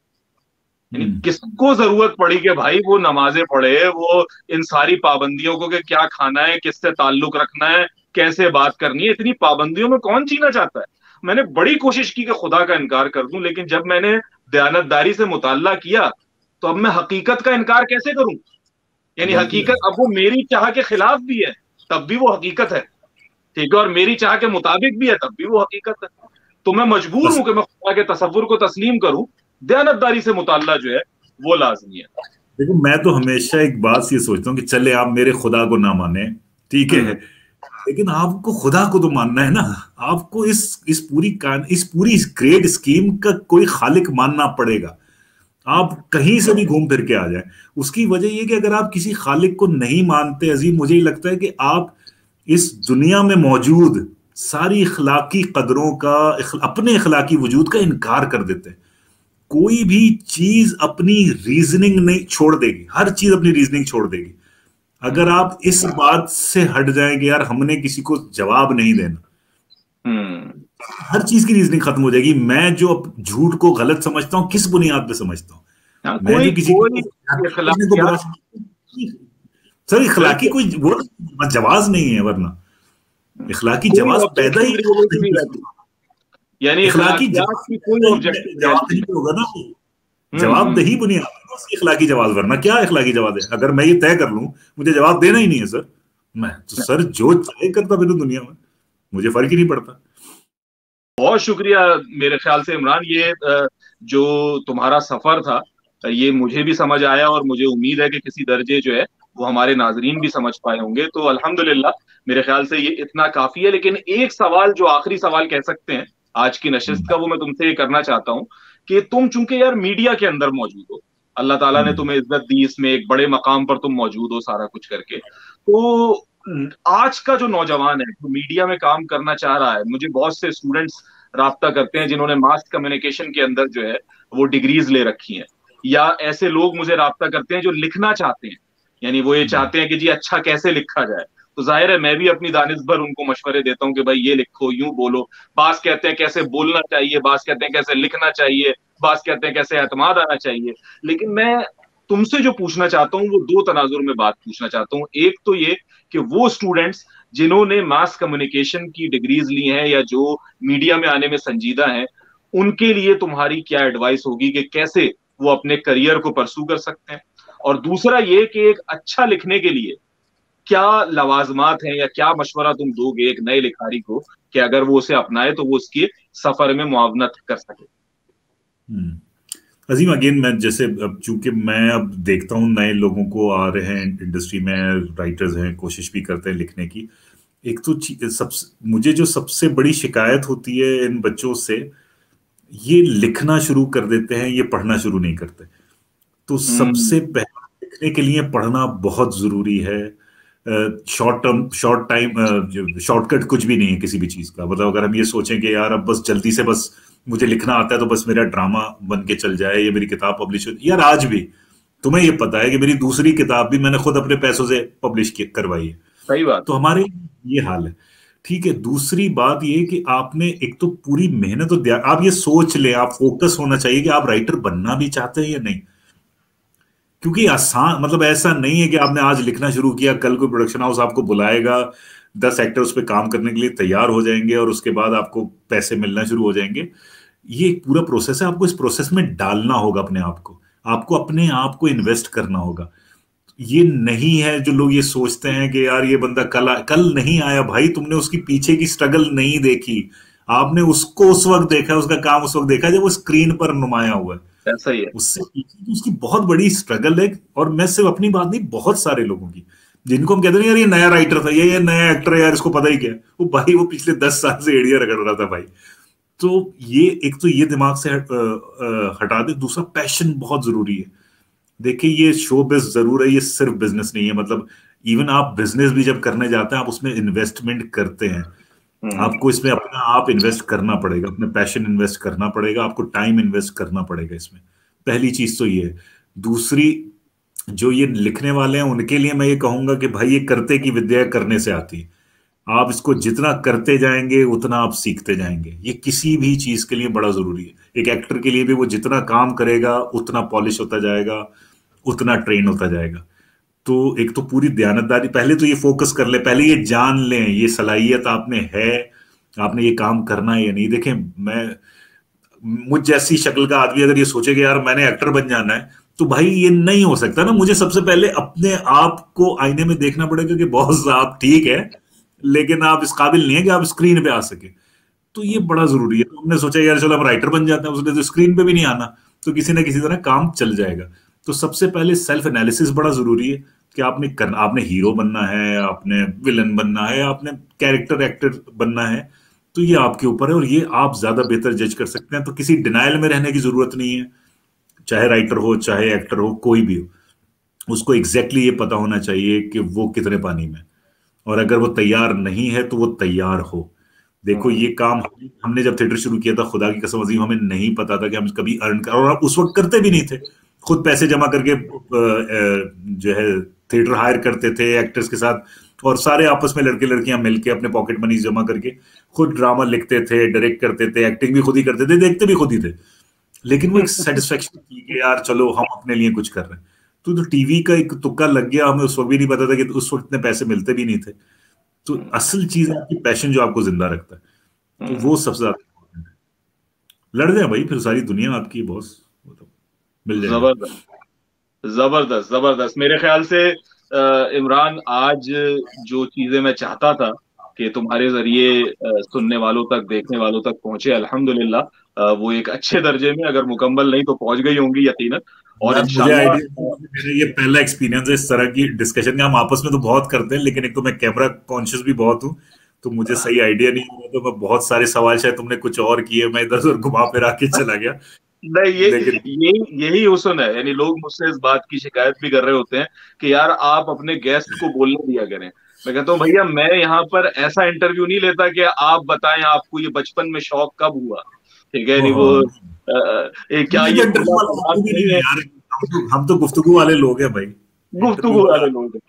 यानी हम्म। किसको जरूरत पड़ी कि भाई वो नमाजें पढ़े, वो इन सारी पाबंदियों को कि क्या खाना है, किससे ताल्लुक रखना है, कैसे बात करनी है, इतनी पाबंदियों में कौन जीना चाहता है। मैंने बड़ी कोशिश की कि खुदा का इनकार कर दूं, लेकिन जब मैंने दयानतदारी से मुताल्ला किया तो अब मैं हकीकत का इनकार कैसे करूं। यानी बिल्कुल है। हकीकत अब वो मेरी चाह के खिलाफ भी है, तब भी वो हकीकत है। ठीक है। और मेरी चाह के मुताबिक भी है, तब भी वो हकीकत है। तो मैं मजबूर हूं कि मैं खुदा के तसव्वुर को तस्लीम करूं। दयानतदारी से मुताल्ला जो है वो लाजमी है। देखो, मैं तो हमेशा एक बात ये सोचता हूँ कि चले आप मेरे खुदा को ना माने, ठीक है, लेकिन आपको खुदा को तो मानना है ना। आपको इस पूरी ग्रेट स्कीम का कोई खालिक मानना पड़ेगा। आप कहीं से भी घूम फिर के आ जाए, उसकी वजह यह कि अगर आप किसी खालिक को नहीं मानते अजीम, मुझे ही लगता है कि आप इस दुनिया में मौजूद सारी इखलाकी कदरों का, अपने इखलाकी वजूद का इनकार कर देते हैं। कोई भी चीज अपनी रीजनिंग नहीं छोड़ देगी, हर चीज अपनी रीजनिंग छोड़ देगी। अगर आप इस बात से हट जाएंगे यार हमने किसी को जवाब नहीं देना, हर चीज की रीजनिंग खत्म हो जाएगी। मैं जो झूठ को गलत समझता हूं, किस बुनियाद पे समझता हूं? मैं जो किसी को बुरा सर, इखलाकी कोई वो जवाब नहीं है, वरना इखलाकी जवाब पैदा ही यानी इखलाकी जवाबदेही होगा ना, जवाबदेही बुनियाद इखलाकी जवाब, वरना क्या इखलाकी जवाब है? अगर मैं ये तय कर लूं मुझे जवाब देना ही नहीं है सर, मैं तो सर जो चाहे करता फिर दुनिया में, मुझे फर्क ही नहीं पड़ता। बहुत शुक्रिया। मेरे ख्याल से इमरान, ये जो तुम्हारा सफर था ये मुझे भी समझ आया, और मुझे उम्मीद है कि किसी दर्जे जो है वो हमारे नाजरीन भी समझ पाए होंगे। तो अल्हम्दुलिल्लाह, मेरे ख्याल से ये इतना काफी है। लेकिन एक सवाल, जो आखिरी सवाल कह सकते हैं आज की नशिस्त का, वो मैं तुमसे ये करना चाहता हूँ कि तुम चूंकि यार मीडिया के अंदर मौजूद हो, अल्लाह ताला ने तुम्हें इज्जत दी, इसमें एक बड़े मकाम पर तुम मौजूद हो सारा कुछ करके, तो आज का जो नौजवान है जो मीडिया में काम करना चाह रहा है, मुझे बहुत से स्टूडेंट्स राब्ता करते हैं जिन्होंने मास कम्युनिकेशन के अंदर जो है वो डिग्रीज ले रखी हैं, या ऐसे लोग मुझे राब्ता करते हैं जो लिखना चाहते हैं, यानी वो ये चाहते हैं कि जी अच्छा कैसे लिखा जाए। तो जाहिर है मैं भी अपनी दानिश भर उनको मशवरे देता हूँ कि भाई ये लिखो, यूं बोलो। बास कहते हैं कैसे बोलना चाहिए, बास कहते हैं कैसे लिखना चाहिए, बास कहते हैं कैसे एतमाद आना चाहिए। लेकिन मैं तुमसे जो पूछना चाहता हूँ वो दो तनाजुर में बात पूछना चाहता हूँ। एक तो ये कि वो स्टूडेंट्स जिन्होंने मास कम्युनिकेशन की डिग्रीज ली हैं या जो मीडिया में आने में संजीदा हैं, उनके लिए तुम्हारी क्या एडवाइस होगी कि कैसे वो अपने करियर को परसू कर सकते हैं। और दूसरा ये कि एक अच्छा लिखने के लिए क्या लवाजमात हैं, या क्या मशवरा तुम दोगे एक नए लिखारी को कि अगर वो उसे अपनाए तो वो उसके सफर में मुआवनत कर सके। अजीम, अगेन मैं जैसे अब चूंकि मैं अब देखता हूँ नए लोगों को आ रहे हैं इंडस्ट्री में, राइटर्स हैं, कोशिश भी करते हैं लिखने की। एक तो मुझे जो सबसे बड़ी शिकायत होती है इन बच्चों से, ये लिखना शुरू कर देते हैं, ये पढ़ना शुरू नहीं करते। तो सबसे पहले लिखने के लिए पढ़ना बहुत जरूरी है। शॉर्ट टाइम शॉर्टकट कुछ भी नहीं है किसी भी चीज का। मतलब अगर हम ये सोचें कि यार अब बस जल्दी से बस मुझे लिखना आता है तो बस मेरा ड्रामा बन के चल जाए, या मेरी किताब पब्लिश हो, यार आज भी तुम्हें ये पता है कि मेरी दूसरी किताब भी मैंने खुद अपने पैसों से पब्लिश करवाई है। सही बात। तो हमारे ये हाल है, ठीक है। दूसरी बात ये कि आपने एक तो पूरी मेहनत, तो आप ये सोच ले, आप फोकस होना चाहिए कि आप राइटर बनना भी चाहते हैं या नहीं। क्योंकि आसान, मतलब ऐसा नहीं है कि आपने आज लिखना शुरू किया, कल कोई प्रोडक्शन हाउस आपको बुलाएगा, 10 एक्टर उस पर काम करने के लिए तैयार हो जाएंगे और उसके बाद आपको पैसे मिलना शुरू हो जाएंगे। ये एक पूरा प्रोसेस है, आपको इस प्रोसेस में डालना होगा अपने आप को, आपको अपने आप को इन्वेस्ट करना होगा। ये नहीं है जो लोग ये सोचते हैं कि यार ये बंदा कल नहीं आया भाई, तुमने उसकी पीछे की स्ट्रगल नहीं देखी, आपने उसको उस वक्त देखा, उसका काम उस वक्त देखा जब वो स्क्रीन पर नुमाया हुआ है। ऐसा ही है। उससे पीछे उसकी बहुत बड़ी स्ट्रगल है। और मैं सिर्फ अपनी बात नहीं, बहुत सारे लोगों की, जिनको हम कहते हैं यार ये नया राइटर था, ये नया एक्टर है यार, इसको पता ही क्या, वो भाई वो पिछले 10 साल से एड़िया रगड़ रहा था भाई। तो ये एक तो ये दिमाग से हटा दे। दूसरा, पैशन बहुत जरूरी है। देखिए ये शोबिज़ जरूर है, ये सिर्फ बिजनेस नहीं है। मतलब इवन आप बिजनेस भी जब करने जाते हैं, आप उसमें इन्वेस्टमेंट करते हैं, आपको इसमें अपना आप इन्वेस्ट करना पड़ेगा, अपने पैशन इन्वेस्ट करना पड़ेगा, आपको टाइम इन्वेस्ट करना पड़ेगा इसमें। पहली चीज तो ये है। दूसरी, जो ये लिखने वाले हैं उनके लिए मैं ये कहूंगा कि भाई ये करते की विद्या करने से आती है। आप इसको जितना करते जाएंगे उतना आप सीखते जाएंगे। ये किसी भी चीज के लिए बड़ा जरूरी है। एक एक्टर के लिए भी वो जितना काम करेगा उतना पॉलिश होता जाएगा, उतना ट्रेन होता जाएगा। तो एक तो पूरी दयानतदारी, पहले तो ये फोकस कर ले, पहले ये जान लें ये सलाहियत आप में है, आपने ये काम करना है या नहीं। देखें, मुझ जैसी शक्ल का आदमी अगर ये सोचे कि यार मैंने एक्टर बन जाना है, तो भाई ये नहीं हो सकता ना। मुझे सबसे पहले अपने आप को आईने में देखना पड़ेगा कि बॉस आप ठीक है, लेकिन आप इस काबिल नहीं है कि आप स्क्रीन पे आ सके। तो ये बड़ा जरूरी है। तो हमने सोचा यार चलो हम राइटर बन जाते हैं, उसने तो स्क्रीन पे भी नहीं आना, तो किसी ना किसी तरह काम चल जाएगा। तो सबसे पहले सेल्फ एनालिसिस बड़ा जरूरी है कि आपने करना, आपने हीरो बनना है, आपने विलन बनना है, आपने कैरेक्टर एक्टर बनना है, तो ये आपके ऊपर है और ये आप ज्यादा बेहतर जज कर सकते हैं। तो किसी डिनाइल में रहने की जरूरत नहीं है, चाहे राइटर हो चाहे एक्टर हो कोई भी हो, उसको एग्जैक्टली ये पता होना चाहिए कि वो कितने पानी में, और अगर वो तैयार नहीं है तो वो तैयार हो। देखो ये काम हमने जब थिएटर शुरू किया था, खुदा की कसम अजीम, हमें नहीं पता था कि हम कभी अर्न कर, और उस वक्त करते भी नहीं थे। खुद पैसे जमा करके जो है थिएटर हायर करते थे एक्टर्स के साथ, और सारे आपस में लड़के लड़कियां मिलके अपने पॉकेट मनी जमा करके खुद ड्रामा लिखते थे, डायरेक्ट करते थे, एक्टिंग भी खुद ही करते थे, देखते भी खुद ही थे। लेकिन वो एक सेटिस्फेक्शन थी कि यार चलो हम अपने लिए कुछ कर रहे हैं। तो टीवी का एक तुक्का लग गया, हमें उस वक्त भी नहीं पता था कि उस वक्त इतने पैसे मिलते भी नहीं थे। तो असल चीज है आपकी पैशन जो आपको जिंदा रखता है, तो वो सबसे ज्यादा important है। लड़ जाए भाई, फिर सारी दुनिया आपकी बॉस, वो तो मिल जाएगा। जबरदस्त, जबरदस्त, जबरदस्त। मेरे ख्याल से इमरान, आज जो चीजें मैं चाहता था कि तुम्हारे जरिए सुनने वालों तक, देखने वालों तक पहुंचे, अल्हम्दुलिल्लाह वो एक अच्छे दर्जे में, अगर मुकम्मल नहीं तो पहुंच गई होंगी यकीनन। और यार मुझे इंशाल्लाह आइडिया, मेरा ये पहला एक्सपीरियंस है इस तरह की डिस्कशन का। हम आपस में तो बहुत करते हैं, लेकिन एक तो मैं कैमरा कॉन्शियस भी बहुत हूँ, तो मुझे सही आइडिया नहीं हुआ, तो मैं बहुत सारे सवाल, शायद तुमने कुछ और किए, मैं इधर उधर घुमा फिरा के चला गया। नहीं, ये लेकिन यही हुस्न है। यानी लोग मुझसे इस बात की शिकायत भी कर रहे होते हैं कि यार आप अपने गेस्ट को बोलने दिया करें। मैं कहता हूँ भैया, मैं यहाँ पर ऐसा इंटरव्यू नहीं लेता कि आप बताएं आपको ये बचपन में शौक कब हुआ। ठीक है, नहीं वो हाँ, क्या ये ये तो खुला इंटरव्यू वाला सवाल बात भी नहीं नहीं है है। यार, हम तो गुफ्तगू वाले लोग हैं भाई। गुफ्तगू इंटरव्यू का वाले लोग हैं।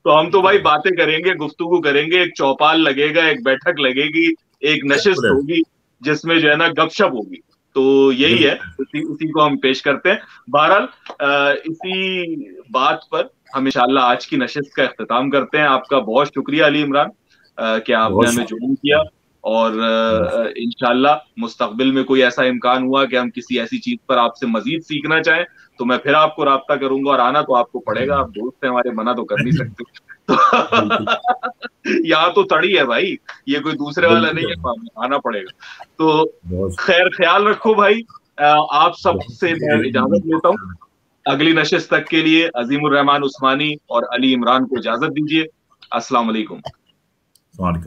तो हम तो भाई बिल्कुल बातें करेंगे, गुफ्तगू करेंगे, एक चौपाल लगेगा, एक बैठक लगेगी, एक नशिस्त है, होगी, जिसमें जो है ना गपशप होगी। तो यही है, बिल्कुल। उसी को हम पेश करते हैं। बहरहाल इसी बात पर हम इंशाल्लाह आज की नशिस्त का इख्तिताम करते हैं। आपका बहुत शुक्रिया अली इमरान कि आपने बहुत हमें ज्वाइन किया। शुक्रिया। और बहुत इंशाल्लाह मुस्तकबिल में कोई ऐसा इम्कान हुआ कि हम किसी ऐसी चीज पर आपसे मजीद सीखना चाहें, तो मैं फिर आपको राब्ता करूंगा। और आना तो आपको पड़ेगा, आप दोस्त हैं हमारे, मना तो कर नहीं सकते। बिल्कुल तो यहाँ तो तड़ी है भाई, ये कोई दूसरे वाला नहीं बिल्कुल। है, तो आना पड़ेगा। तो बहुत खैर, ख्याल रखो भाई। आप बहुत सबसे मैं इजाजत लेता हूँ। शुक्रिया। अगली नशिस्त तक के लिए अजीमुर रहमान उस्मानी और अली इमरान को इजाजत दीजिए। अस्सलाम वालेकुम। सलाम।